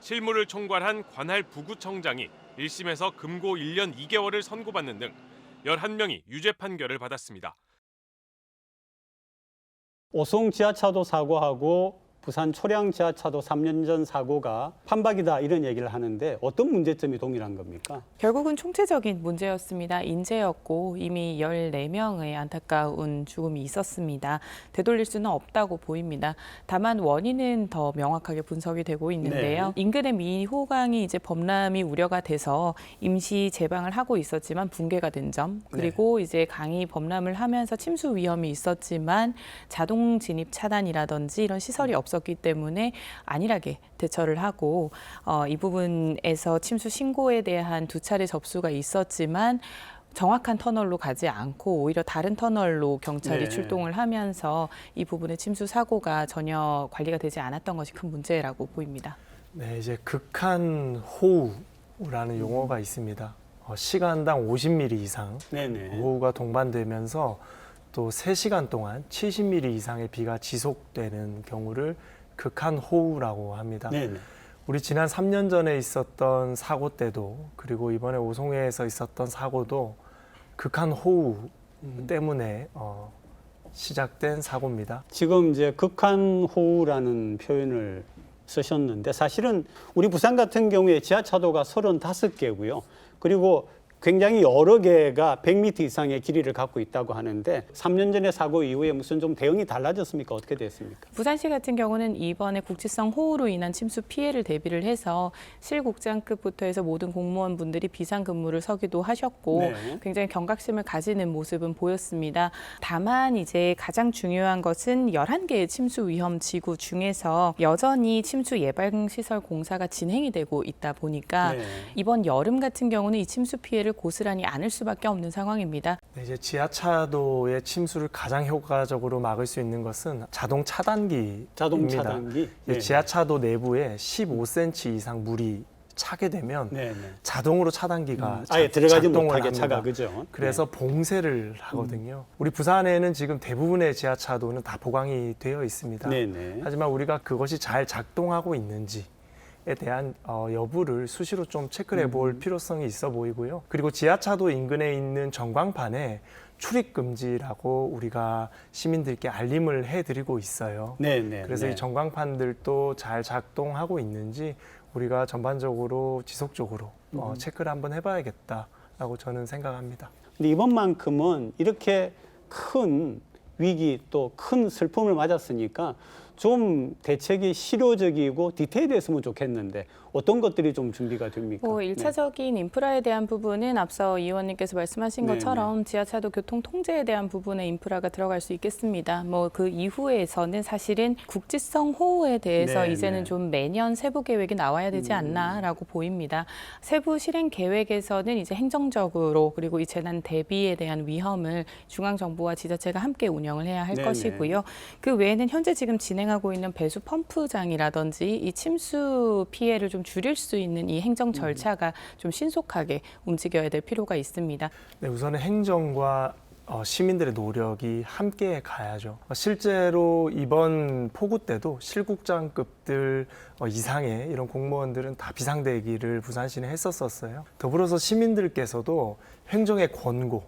실무를 총괄한 관할 부구청장이 1심에서 금고 1년 2개월을 선고받는 등 11명이 유죄 판결을 받았습니다. 오송 지하차도 사고하고 부산 초량 지하차도 3년 전 사고가 판박이다 이런 얘기를 하는데 어떤 문제점이 동일한 겁니까? 결국은 총체적인 문제였습니다. 인재였고 이미 14명의 안타까운 죽음이 있었습니다. 되돌릴 수는 없다고 보입니다. 다만 원인은 더 명확하게 분석이 되고 있는데요. 네. 인근의 미호강이 이제 범람이 우려가 돼서 임시 제방을 하고 있었지만 붕괴가 된 점, 그리고 이제 강이 범람을 하면서 침수 위험이 있었지만 자동 진입 차단이라든지 이런 시설이 없었기 때문에 안일하게 대처를 하고 이 부분에서 침수 신고에 대한 2차례 접수가 있었지만 정확한 터널로 가지 않고 오히려 다른 터널로 경찰이 네. 출동을 하면서 이 부분의 침수 사고가 전혀 관리가 되지 않았던 것이 큰 문제라고 보입니다. 네, 이제 극한 호우라는 용어가 있습니다. 시간당 50mm 이상 네네. 호우가 동반되면서 또 3시간 동안 70mm 이상의 비가 지속되는 경우를 극한 호우라고 합니다. 네네. 우리 지난 3년 전에 있었던 사고 때도 그리고 이번에 오송에서 있었던 사고도 극한 호우 때문에 시작된 사고입니다. 지금 이제 극한 호우라는 표현을 쓰셨는데 사실은 우리 부산 같은 경우에 지하차도가 35개고요. 그리고 굉장히 여러 개가 100m 이상의 길이를 갖고 있다고 하는데 3년 전의 사고 이후에 무슨 좀 대응이 달라졌습니까? 어떻게 됐습니까? 부산시 같은 경우는 이번에 국지성 호우로 인한 침수 피해를 대비를 해서 실국장급부터 해서 모든 공무원분들이 비상근무를 서기도 하셨고 네. 굉장히 경각심을 가지는 모습은 보였습니다. 다만 이제 가장 중요한 것은 11개의 침수 위험 지구 중에서 여전히 침수 예방시설 공사가 진행이 되고 있다 보니까 네. 이번 여름 같은 경우는 이 침수 피해를 고스란히 안을 수밖에 없는 상황입니다. 네, 이제 지하차도의 침수를 가장 효과적으로 막을 수 있는 것은 자동 차단기입니다. 자동 차단기. 네. 지하차도 내부에 15cm 이상 물이 차게 되면 네네. 자동으로 차단기가 아예 들어가지 작동을 못하게 합니다. 차가 그죠? 그래서 봉쇄를 하거든요. 우리 부산에는 지금 대부분의 지하차도는 다 보강이 되어 있습니다. 네네. 하지만 우리가 그것이 잘 작동하고 있는지에 대한 여부를 수시로 좀 체크를 해볼 필요성이 있어 보이고요. 그리고 지하차도 인근에 있는 전광판에 출입 금지라고 우리가 시민들께 알림을 해드리고 있어요. 네네. 그래서 네. 이 전광판들도 잘 작동하고 있는지 우리가 전반적으로 지속적으로 체크를 한번 해봐야겠다라고 저는 생각합니다. 근데 이번만큼은 이렇게 큰 위기 또 큰 슬픔을 맞았으니까 좀 대책이 실효적이고 디테일했으면 좋겠는데 어떤 것들이 좀 준비가 됩니까? 뭐 일차적인 인프라에 대한 부분은 앞서 이 의원님께서 말씀하신 네, 것처럼 지하차도 교통 통제에 대한 부분에 인프라가 들어갈 수 있겠습니다. 뭐 그 이후에서는 사실은 국지성 호우에 대해서 네, 이제는 네. 좀 매년 세부 계획이 나와야 되지 않나라고 보입니다. 세부 실행 계획에서는 이제 행정적으로 그리고 이 재난 대비에 대한 위험을 중앙 정부와 지자체가 함께 운영을 해야 할 네, 것이고요. 그 외에는 현재 지금 진행하고 있는 배수 펌프장이라든지 이 침수 피해를 좀 줄일 수 있는 이 행정 절차가 좀 신속하게 움직여야 될 필요가 있습니다. 네, 우선은 행정과 시민들의 노력이 함께 가야죠. 실제로 이번 폭우 때도 실국장급들 이상의 이런 공무원들은 다 비상대기를 부산시내 했었어요. 더불어서 시민들께서도 행정의 권고,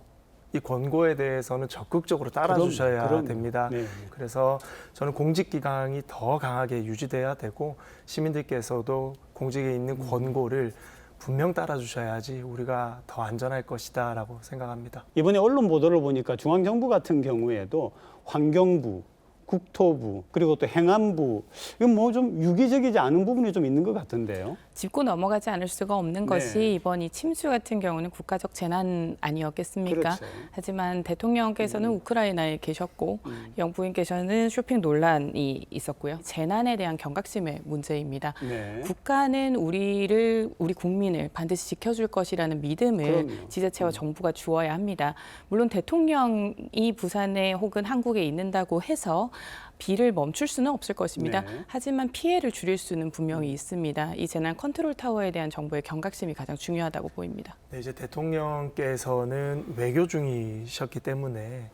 이 권고에 대해서는 적극적으로 따라주셔야 그럼요. 됩니다. 네. 그래서 저는 공직기강이 더 강하게 유지돼야 되고 시민들께서도 공직에 있는 권고를 분명 따라주셔야지 우리가 더 안전할 것이다라고 생각합니다. 이번에 언론 보도를 보니까 중앙정부 같은 경우에도 환경부, 국토부, 그리고 또 행안부, 이건 뭐 좀 유기적이지 않은 부분이 좀 있는 것 같은데요. 짚고 넘어가지 않을 수가 없는 네. 것이 이번 이 침수 같은 경우는 국가적 재난 아니었겠습니까? 그렇죠. 하지만 대통령께서는 우크라이나에 계셨고 영부인께서는 쇼핑 논란이 있었고요. 재난에 대한 경각심의 문제입니다. 네. 국가는 우리 국민을 반드시 지켜줄 것이라는 믿음을 그럼요. 지자체와 정부가 주어야 합니다. 물론 대통령이 부산에 혹은 한국에 있는다고 해서 비를 멈출 수는 없을 것입니다. 네. 하지만 피해를 줄일 수는 분명히 있습니다. 이 재난 컨트롤 타워에 대한 정부의 경각심이 가장 중요하다고 보입니다. 네, 이제 대통령께서는 외교 중이셨기 때문에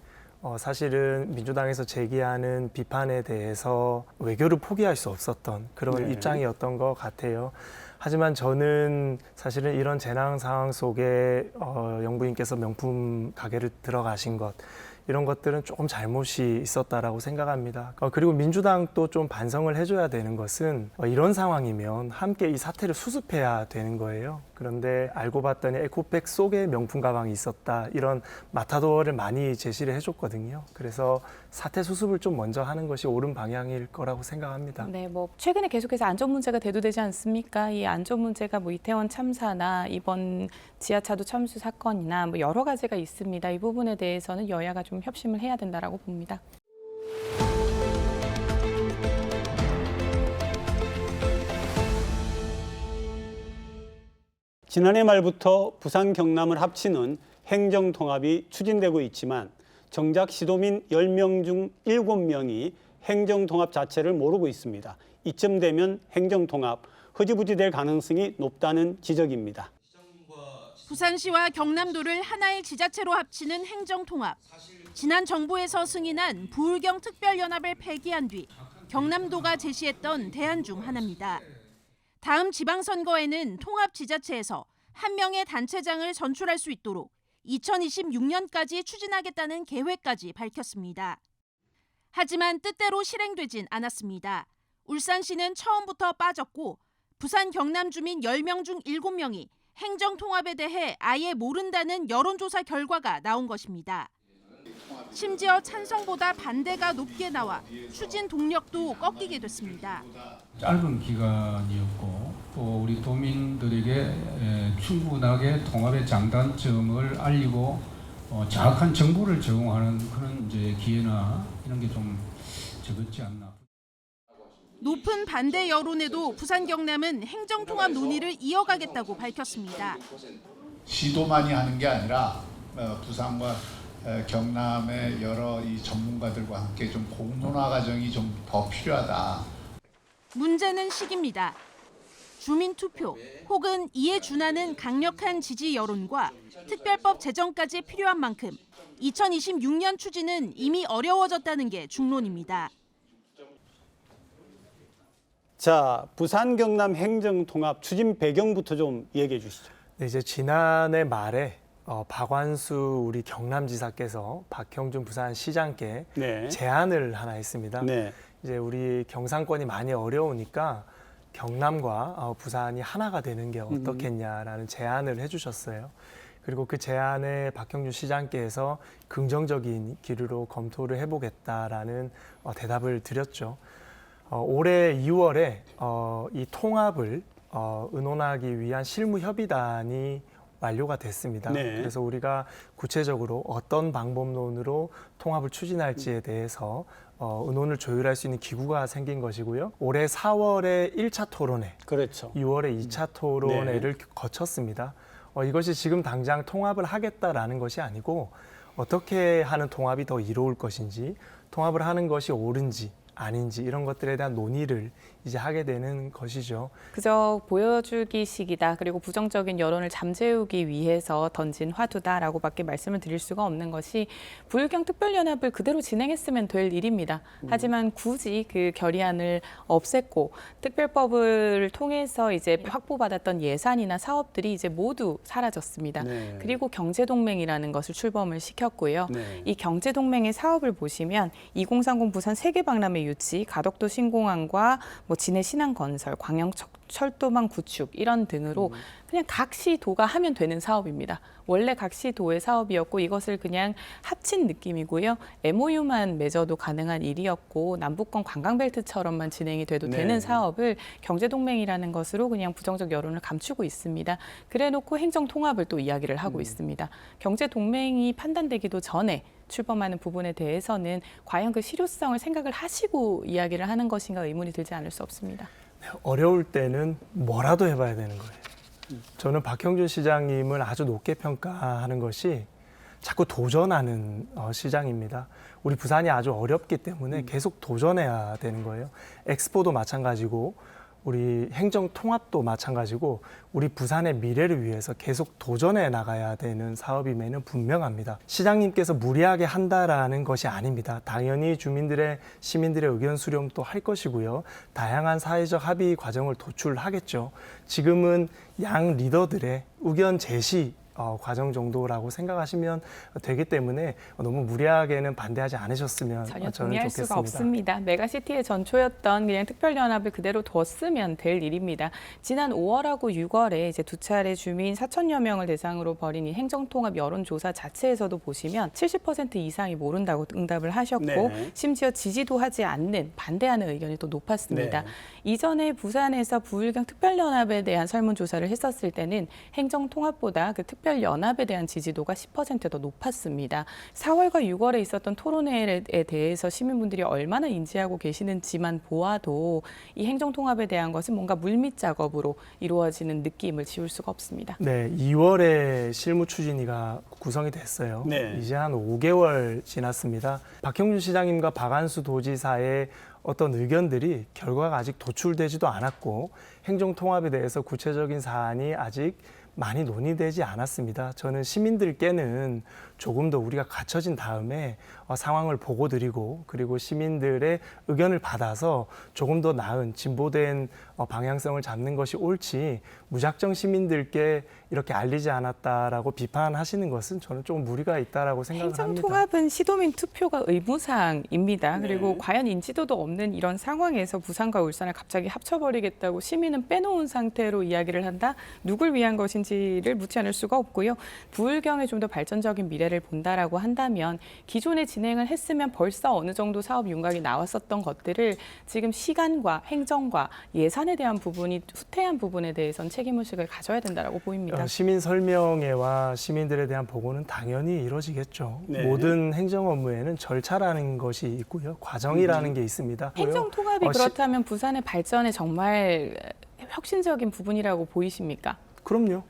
사실은 민주당에서 제기하는 비판에 대해서 외교를 포기할 수 없었던 그런 네. 입장이었던 것 같아요. 하지만 저는 사실은 이런 재난 상황 속에 영부인께서 명품 가게를 들어가신 것 이런 것들은 조금 잘못이 있었다라고 생각합니다. 그리고 민주당도 좀 반성을 해줘야 되는 것은 이런 상황이면 함께 이 사태를 수습해야 되는 거예요. 그런데 알고 봤더니 에코백 속에 명품 가방이 있었다. 이런 마타도어를 많이 제시를 해줬거든요. 그래서 사태 수습을 좀 먼저 하는 것이 옳은 방향일 거라고 생각합니다. 네, 뭐 최근에 계속해서 안전 문제가 대두되지 않습니까? 이 안전 문제가 뭐 이태원 참사나 이번 지하차도 참수 사건이나 뭐 여러 가지가 있습니다. 이 부분에 대해서는 여야가 좀 협심을 해야 된다라고 봅니다. 지난해 말부터 부산 경남을 합치는 행정통합이 추진되고 있지만 정작 시도민 10명 중 7명이 행정통합 자체를 모르고 있습니다. 이쯤 되면 행정통합 흐지부지 될 가능성이 높다는 지적입니다. 부산시와 경남도를 하나의 지자체로 합치는 행정통합. 지난 정부에서 승인한 부울경 특별연합을 폐기한 뒤 경남도가 제시했던 대안 중 하나입니다. 다음 지방선거에는 통합지자체에서 한 명의 단체장을 선출할 수 있도록 2026년까지 추진하겠다는 계획까지 밝혔습니다. 하지만 뜻대로 실행되진 않았습니다. 울산시는 처음부터 빠졌고 부산 경남 주민 10명 중 7명이 행정통합에 대해 아예 모른다는 여론조사 결과가 나온 것입니다. 심지어 찬성보다 반대가 높게 나와 추진 동력도 꺾이게 됐습니다. 짧은 기간이었고 또 우리 도민들에게 충분하게 통합의 장단점을 알리고 정확한 정보를 제공하는 그런 이제 기회나 이런 게 좀 적었지 않나. 높은 반대 여론에도 부산 경남은 행정통합 논의를 이어가겠다고 밝혔습니다. 시도만이 하는 게 아니라 부산과 경남의 여러 이 전문가들과 함께 좀 공론화 과정이 좀 더 필요하다. 문제는 시기입니다. 주민투표 혹은 이에 준하는 강력한 지지 여론과 특별법 제정까지 필요한 만큼 2026년 추진은 이미 어려워졌다는 게 중론입니다. 자, 부산 경남 행정통합 추진 배경부터 좀 얘기해 주시죠. 네, 이제 지난해 말에 박완수 우리 경남지사께서 박형준 부산시장께 네. 제안을 하나 했습니다. 네. 이제 우리 경상권이 많이 어려우니까 경남과 부산이 하나가 되는 게 어떻겠냐라는 제안을 해주셨어요. 그리고 그 제안에 박형준 시장께서 긍정적인 기류로 검토를 해보겠다라는 대답을 드렸죠. 올해 2월에 이 통합을 의논하기 위한 실무협의단이 완료가 됐습니다. 네. 그래서 우리가 구체적으로 어떤 방법론으로 통합을 추진할지에 대해서 의논을 조율할 수 있는 기구가 생긴 것이고요. 올해 4월에 1차 토론회, 그렇죠. 2월에 2차 토론회를 거쳤습니다. 이것이 지금 당장 통합을 하겠다라는 것이 아니고 어떻게 하는 통합이 더 이로울 것인지, 통합을 하는 것이 옳은지 아닌지 이런 것들에 대한 논의를 이제 하게 되는 것이죠. 그저 보여주기식이다. 그리고 부정적인 여론을 잠재우기 위해서 던진 화두다라고밖에 말씀을 드릴 수가 없는 것이 부울경 특별연합을 그대로 진행했으면 될 일입니다. 하지만 굳이 그 결의안을 없앴고 특별법을 통해서 이제 확보받았던 예산이나 사업들이 이제 모두 사라졌습니다. 네. 그리고 경제동맹이라는 것을 출범을 시켰고요. 네. 이 경제동맹의 사업을 보시면 2030 부산 세계박람회 유치, 가덕도 신공항과 진해 신항건설, 광양 철도망 구축 이런 등으로 그냥 각 시도가 하면 되는 사업입니다. 원래 각 시도의 사업이었고 이것을 그냥 합친 느낌이고요. MOU만 맺어도 가능한 일이었고 남북권 관광벨트처럼만 진행이 돼도 네. 되는 사업을 경제동맹이라는 것으로 그냥 부정적 여론을 감추고 있습니다. 그래놓고 행정통합을 또 이야기를 하고 있습니다. 경제동맹이 판단되기도 전에 출범하는 부분에 대해서는 과연 그 실효성을 생각을 하시고 이야기를 하는 것인가 의문이 들지 않을 수 없습니다. 어려울 때는 뭐라도 해봐야 되는 거예요. 저는 박형준 시장님을 아주 높게 평가하는 것이 자꾸 도전하는 시장입니다. 우리 부산이 아주 어렵기 때문에 계속 도전해야 되는 거예요. 엑스포도 마찬가지고 우리 행정통합도 마찬가지고 우리 부산의 미래를 위해서 계속 도전해 나가야 되는 사업임에는 분명합니다. 시장님께서 무리하게 한다라는 것이 아닙니다. 당연히 주민들의, 시민들의 의견 수렴도 할 것이고요. 다양한 사회적 합의 과정을 도출하겠죠. 지금은 양 리더들의 의견 제시 과정 정도라고 생각하시면 되기 때문에 너무 무리하게는 반대하지 않으셨으면 전혀 저는 동의할 좋겠습니다. 수가 없습니다. 메가시티의 전초였던 그냥 특별연합을 그대로 뒀으면 될 일입니다. 지난 5월하고 6월에 이제 두 차례 주민 4천여 명을 대상으로 벌인 이 행정통합 여론조사 자체에서도 보시면 70% 이상이 모른다고 응답을 하셨고 네. 심지어 지지도 하지 않는 반대하는 의견이 또 높았습니다. 네. 이전에 부산에서 부울경 특별연합에 대한 설문조사를 했었을 때는 행정통합보다 그 특별연합에 대한 지지도가 10% 더 높았습니다. 4월과 6월에 있었던 토론회에 대해서 시민분들이 얼마나 인지하고 계시는지만 보아도 이 행정통합에 대한 것은 뭔가 물밑 작업으로 이루어지는 느낌을 지울 수가 없습니다. 네, 2월에 실무 추진위가 구성이 됐어요. 네. 이제 한 5개월 지났습니다. 박형준 시장님과 박한수 도지사의 어떤 의견들이 결과가 아직 도출되지도 않았고 행정통합에 대해서 구체적인 사안이 아직 많이 논의되지 않았습니다. 저는 시민들께는 조금 더 우리가 갖춰진 다음에 상황을 보고 드리고 그리고 시민들의 의견을 받아서 조금 더 나은 진보된 방향성을 잡는 것이 옳지 무작정 시민들께 이렇게 알리지 않았다라고 비판하시는 것은 저는 조금 무리가 있다라고 생각을 합니다. 행정통합은 시도민 투표가 의무사항입니다. 네. 그리고 과연 인지도도 없는 이런 상황에서 부산과 울산을 갑자기 합쳐버리겠다고 시민은 빼놓은 상태로 이야기를 한다? 누굴 위한 것인지를 묻지 않을 수가 없고요. 부울경에 좀 더 발전적인 미래를 본다라고 한다면 기존에 진행을 했으면 벌써 어느 정도 사업 윤곽이 나왔었던 것들을 지금 시간과 행정과 예산에 대한 부분이 후퇴한 부분에 대해서는 책임의식을 가져야 된다라고 보입니다. 시민 설명회와 시민들에 대한 보고는 당연히 이루어지겠죠. 네. 모든 행정 업무에는 절차라는 것이 있고요. 과정이라는 게 있습니다. 행정통합이 그렇다면 부산의 발전에 정말 혁신적인 부분이라고 보이십니까? 그럼요.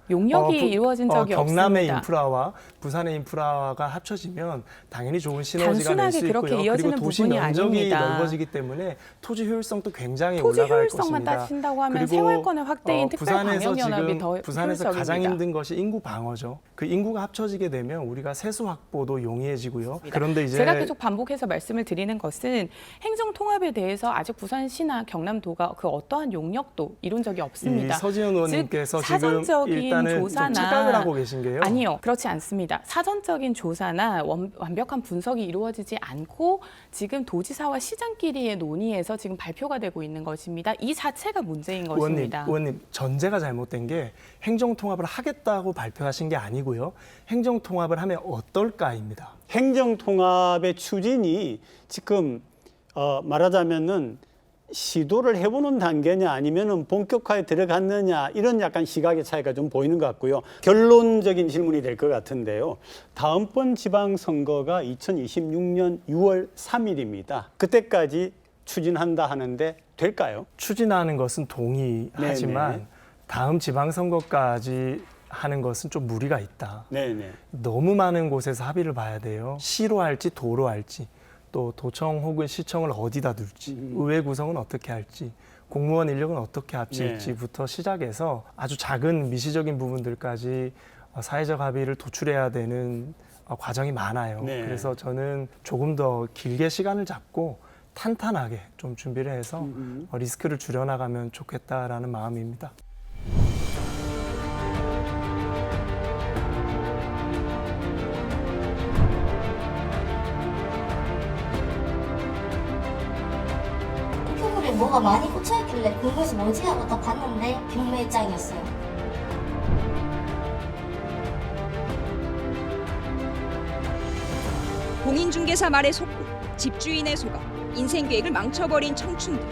용역이 이루어진 적이 경남의 없습니다. 인프라와 부산의 인프라가 합쳐지면 당연히 좋은 시너지가 낼 수 단순하게 그렇게 있고요. 이어지는 그리고 도시 부분이 면적이 아닙니다. 넓어지기 때문에 토지 효율성도 굉장히 토지 올라갈 효율성만 것입니다. 따진다고 하면 그리고 세월권의 확대인 특별방역연합이 지금 더 부산에서 효율적입니다. 가장 힘든 것이 인구 방어죠. 그 인구가 합쳐지게 되면 우리가 세수 확보도 용이해지고요. 그런데 이제 제가 계속 반복해서 말씀을 드리는 것은 행정통합에 대해서 아직 부산시나 경남도가 그 어떠한 용역도 이룬 적이 없습니다. 이 서지현 의원님께서 즉, 지금 사전적인 일단은 좀 조사나 착각을 하고 계신 게요. 아니요, 그렇지 않습니다. 사전적인 조사나 완벽한 분석이 이루어지지 않고 지금 도지사와 시장끼리의 논의에서 지금 발표가 되고 있는 것입니다. 이 자체가 문제인 것입니다. 의원님, 전제가 잘못된 게 행정통합을 하겠다고 발표하신 게 아니고요. 행정통합을 하면 어떨까입니다. 행정통합의 추진이 지금 말하자면은 시도를 해보는 단계냐 아니면은 본격화에 들어갔느냐 이런 약간 시각의 차이가 좀 보이는 것 같고요. 결론적인 질문이 될 것 같은데요. 다음번 지방선거가 2026년 6월 3일입니다. 그때까지 추진한다 하는데 될까요? 추진하는 것은 동의하지만 네네. 다음 지방선거까지 하는 것은 좀 무리가 있다. 네네. 너무 많은 곳에서 합의를 봐야 돼요. 시로 할지 도로 할지 또 도청 혹은 시청을 어디다 둘지 의회 구성은 어떻게 할지 공무원 인력은 어떻게 합칠지부터 시작해서 아주 작은 미시적인 부분들까지 사회적 합의를 도출해야 되는 과정이 많아요. 네. 그래서 저는 조금 더 길게 시간을 잡고 탄탄하게 좀 준비를 해서 리스크를 줄여나가면 좋겠다라는 마음입니다. 큐브에 뭐가 많이 꽂혀있길래 궁금해서 뭐지 하고 딱 봤는데 경매장이었어요. 공인중개사 말에 속고 집주인의 소각, 인생 계획을 망쳐버린 청춘들.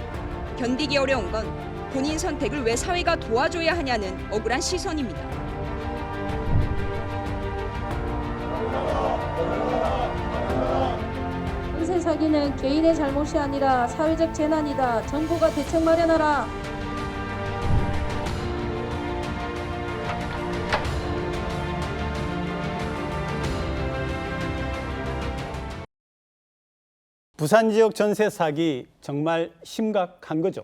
견디기 어려운 건 본인 선택을 왜 사회가 도와줘야 하냐는 억울한 시선입니다. 전세 사기는 개인의 잘못이 아니라 사회적 재난이다. 정부가 대책 마련하라. 부산 지역 전세 사기 정말 심각한 거죠.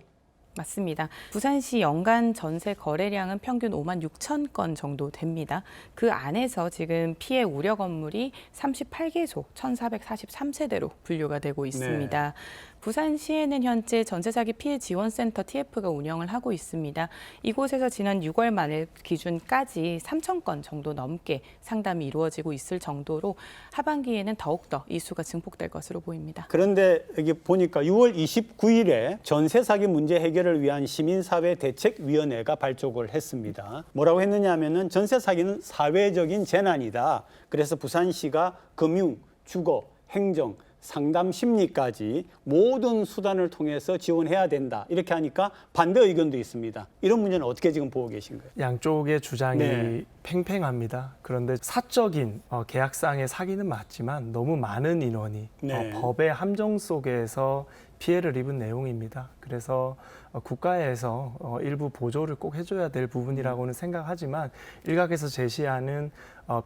맞습니다. 부산시 연간 전세 거래량은 평균 5만 6천 건 정도 됩니다. 그 안에서 지금 피해 우려 건물이 38개소 1,443세대로 분류가 되고 있습니다. 부산시에는 현재 전세사기 피해 지원센터 TF가 운영을 하고 있습니다. 이곳에서 지난 6월 말 기준까지 3천 건 정도 넘게 상담이 이루어지고 있을 정도로 하반기에는 더욱더 이 수가 증폭될 것으로 보입니다. 그런데 여기 보니까 6월 29일에 전세 사기 문제 해결을 위한 시민사회 대책위원회가 발족을 했습니다. 뭐라고 했느냐 하면은 전세 사기는 사회적인 재난이다. 그래서 부산시가 금융, 주거, 행정, 상담 심리까지 모든 수단을 통해서 지원해야 된다. 이렇게 하니까 반대 의견도 있습니다. 이런 문제는 어떻게 지금 보고 계신가요? 양쪽의 주장이 네. 팽팽합니다. 그런데 사적인 계약상의 사기는 맞지만 너무 많은 인원이 네. 법의 함정 속에서 피해를 입은 내용입니다. 그래서 국가에서 일부 보조를 꼭 해줘야 될 부분이라고는 생각하지만 일각에서 제시하는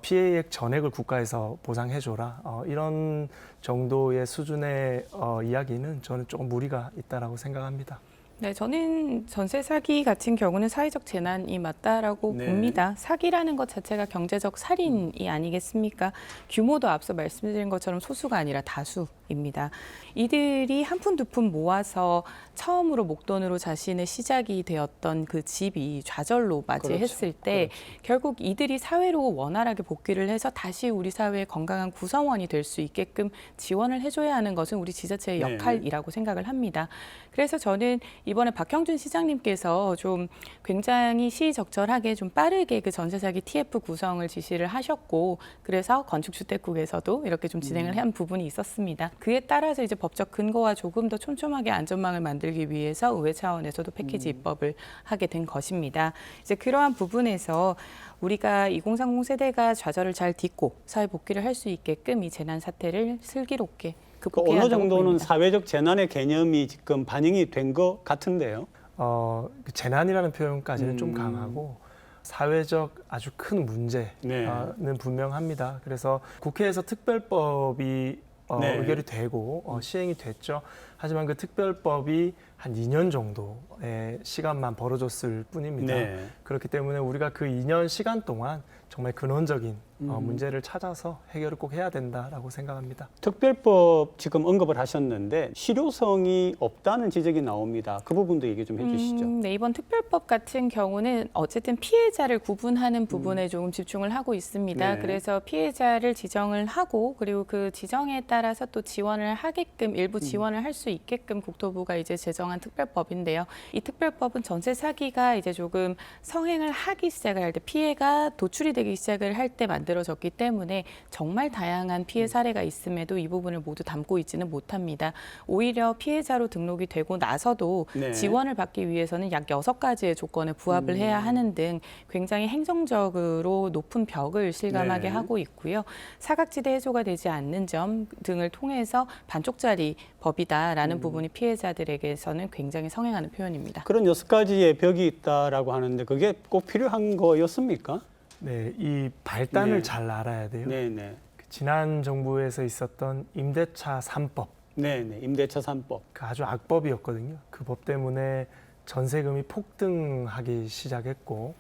피해액 전액을 국가에서 보상해줘라 이런 정도의 수준의 이야기는 저는 조금 무리가 있다라고 생각합니다. 네, 저는 전세 사기 같은 경우는 사회적 재난이 맞다라고 네. 봅니다. 사기라는 것 자체가 경제적 살인이 아니겠습니까? 규모도 앞서 말씀드린 것처럼 소수가 아니라 다수입니다. 이들이 한 푼 두 푼 모아서 처음으로 목돈으로 자신의 시작이 되었던 그 집이 좌절로 맞이했을 때 결국 이들이 사회로 원활하게 복귀를 해서 다시 우리 사회의 건강한 구성원이 될 수 있게끔 지원을 해줘야 하는 것은 우리 지자체의 네. 역할이라고 생각을 합니다. 그래서 저는 이번에 박형준 시장님께서 좀 굉장히 시의적절하게 좀 빠르게 그 전세 사기 TF 구성을 지시를 하셨고 그래서 건축주택국에서도 이렇게 좀 진행을 한 부분이 있었습니다. 그에 따라서 이제 법적 근거와 조금 더 촘촘하게 안전망을 만들기 위해서 의회 차원에서도 패키지 입법을 하게 된 것입니다. 이제 그러한 부분에서 우리가 2030 세대가 좌절을 잘 딛고 사회 복귀를 할 수 있게끔 이 재난 사태를 슬기롭게 극복해야 어느 한다고 정도는 보입니다. 사회적 재난의 개념이 지금 반영이 된 것 같은데요. 그 재난이라는 표현까지는 좀 강하고 사회적 아주 큰 문제는 네. 분명합니다. 그래서 국회에서 특별법이 네. 의결이 되고 시행이 됐죠. 하지만 그 특별법이 한 2년 정도의 시간만 벌어졌을 뿐입니다. 네. 그렇기 때문에 우리가 그 2년 시간 동안 정말 근원적인 문제를 찾아서 해결을 꼭 해야 된다라고 생각합니다. 특별법 지금 언급을 하셨는데 실효성이 없다는 지적이 나옵니다. 그 부분도 얘기 좀 해주시죠. 네, 이번 특별법 같은 경우는 어쨌든 피해자를 구분하는 부분에 조금 집중을 하고 있습니다. 네. 그래서 피해자를 지정을 하고 그리고 그 지정에 따라서 또 지원을 하게끔 일부 지원을 할 수 있게끔 국토부가 이제 제정한 특별법인데요. 이 특별법은 전세 사기가 이제 조금 성행을 하기 시작을 할 때 피해가 도출이 되기 시작을 할 때 만든 만들어졌기 때문에 정말 다양한 피해 사례가 있음에도 이 부분을 모두 담고 있지는 못합니다. 오히려 피해자로 등록이 되고 나서도 네. 지원을 받기 위해서는 약 6가지의 조건에 부합을 해야 하는 등 굉장히 행정적으로 높은 벽을 실감하게 네. 하고 있고요. 사각지대 해소가 되지 않는 점 등을 통해서 반쪽짜리 법이다라는 부분이 피해자들에게서는 굉장히 성행하는 표현입니다. 그런 6가지의 벽이 있다라고 하는데 그게 꼭 필요한 거였습니까? 네, 이 발단을 네. 잘 알아야 돼요. 네네. 지난 정부에서 있었던 임대차 3법, 네네. 임대차 3법. 그 아주 악법이었거든요. 그 법 때문에 전세금이 폭등하기 시작했고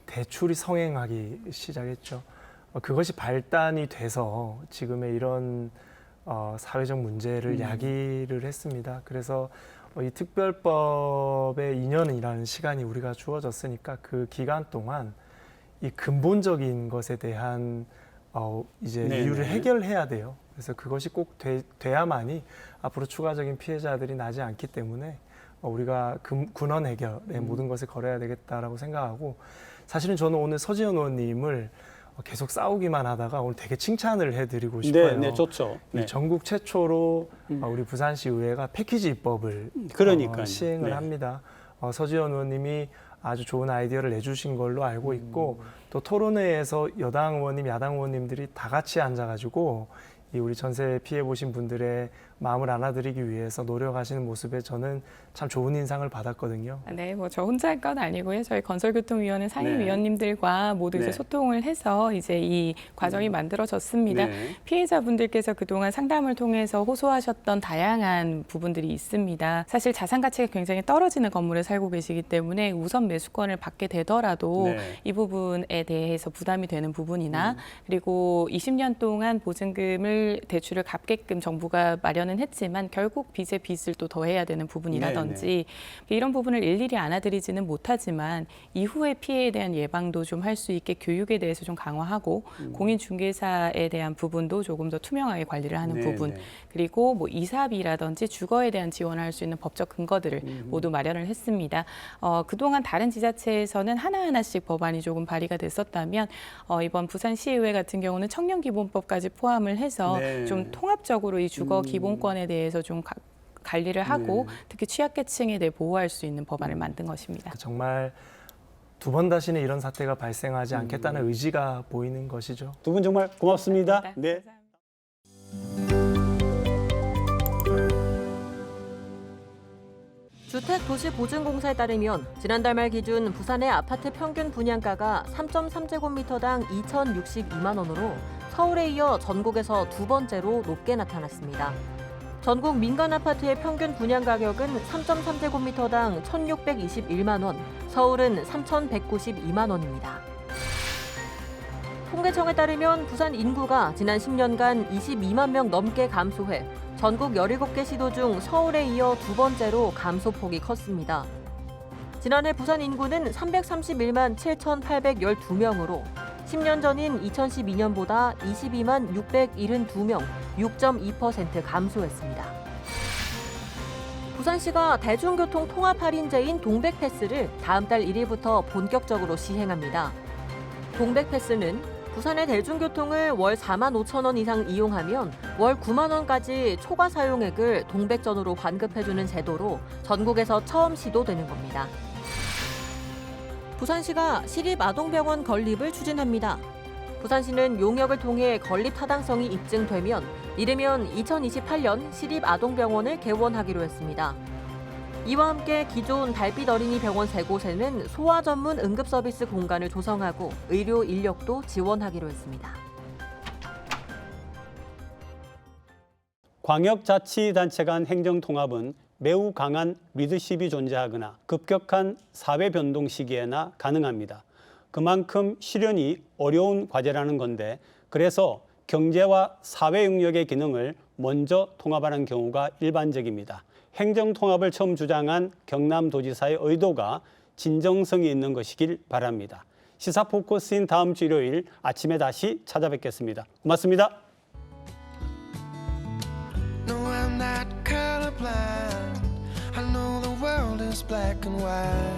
대출이 성행하기 시작했죠. 그것이 발단이 돼서 지금의 이런 사회적 문제를 야기를 했습니다. 그래서 이 특별법의 2년이라는 시간이 우리가 주어졌으니까 그 기간 동안 이 근본적인 것에 대한 이제 네네. 이유를 해결해야 돼요. 그래서 그것이 꼭 돼야만이 앞으로 추가적인 피해자들이 나지 않기 때문에 우리가 근원 해결의 모든 것을 걸어야 되겠다라고 생각하고, 사실은 저는 오늘 서지현 의원님을 계속 싸우기만 하다가 오늘 되게 칭찬을 해드리고 싶어요. 네, 좋죠. 네. 전국 최초로 우리 부산시 의회가 패키지 입법을 그러니까요. 시행을 네. 합니다. 서지현 의원님이 아주 좋은 아이디어를 내주신 걸로 알고 있고, 또 토론회에서 여당 의원님, 야당 의원님들이 다 같이 앉아가지고 이 우리 전세 피해 보신 분들의 마음을 안아드리기 위해서 노력하시는 모습에 저는 참 좋은 인상을 받았거든요. 네, 뭐 저 혼자 할 건 아니고요. 저희 건설교통위원회 상임위원님들과 모두 이제 네. 소통을 해서 이제 이 과정이 만들어졌습니다. 네. 피해자분들께서 그동안 상담을 통해서 호소하셨던 다양한 부분들이 있습니다. 사실 자산 가치가 굉장히 떨어지는 건물에 살고 계시기 때문에 우선 매수권을 받게 되더라도 네. 이 부분에 대해서 부담이 되는 부분이나 그리고 20년 동안 보증금을 대출을 갚게끔 정부가 마련은 했지만 결국 빚에 빚을 또 더해야 되는 부분이라든지 이런 부분을 일일이 안아드리지는 못하지만 이후의 피해에 대한 예방도 좀 할 수 있게 교육에 대해서 좀 강화하고 공인중개사에 대한 부분도 조금 더 투명하게 관리를 하는 부분, 그리고 뭐 이사비라든지 주거에 대한 지원을 할 수 있는 법적 근거들을 모두 마련을 했습니다. 그동안 다른 지자체에서는 하나하나씩 법안이 조금 발의가 됐었다면 이번 부산시의회 같은 경우는 청년기본법까지 포함을 해서 네. 좀 통합적으로 이 주거 기본권에 대해서 좀 관리를 하고 특히 취약계층에 대해 보호할 수 있는 법안을 만든 것입니다. 정말 두 번 다시는 이런 사태가 발생하지 않겠다는 의지가 보이는 것이죠. 두 분 정말 고맙습니다. 네. 주택도시보증공사에 따르면 지난달 말 기준 부산의 아파트 평균 분양가가 3.3제곱미터당 2,062만 원으로 서울에 이어 전국에서 두 번째로 높게 나타났습니다. 전국 민간 아파트의 평균 분양 가격은 3.3제곱미터당 1,621만 원, 서울은 3,192만 원입니다. 통계청에 따르면 부산 인구가 지난 10년간 22만 명 넘게 감소해 전국 17개 시도 중 서울에 이어 두 번째로 감소폭이 컸습니다. 지난해 부산 인구는 331만 7,812명으로 10년 전인 2012년보다 22만 672명, 6.2% 감소했습니다. 부산시가 대중교통 통합 할인제인 동백패스를 다음 달 1일부터 본격적으로 시행합니다. 동백패스는 부산의 대중교통을 월 4만 5천 원 이상 이용하면 월 9만 원까지 초과 사용액을 동백전으로 환급해주는 제도로 전국에서 처음 시도되는 겁니다. 부산시가 시립아동병원 건립을 추진합니다. 부산시는 용역을 통해 건립 타당성이 입증되면 이르면 2028년 시립아동병원을 개원하기로 했습니다. 이와 함께 기존 달빛 어린이 병원 3곳에는 소아 전문 응급 서비스 공간을 조성하고 의료 인력도 지원하기로 했습니다. 광역자치단체 간 행정통합은 매우 강한 리더십이 존재하거나 급격한 사회 변동 시기에나 가능합니다. 그만큼 실현이 어려운 과제라는 건데, 그래서 경제와 사회 영역의 기능을 먼저 통합하는 경우가 일반적입니다. 행정통합을 처음 주장한 경남도지사의 의도가 진정성이 있는 것이길 바랍니다. 시사 포커스인 다음 주 일요일 아침에 다시 찾아뵙겠습니다. 고맙습니다. No, I'm not colorblind. I know the world is black and white.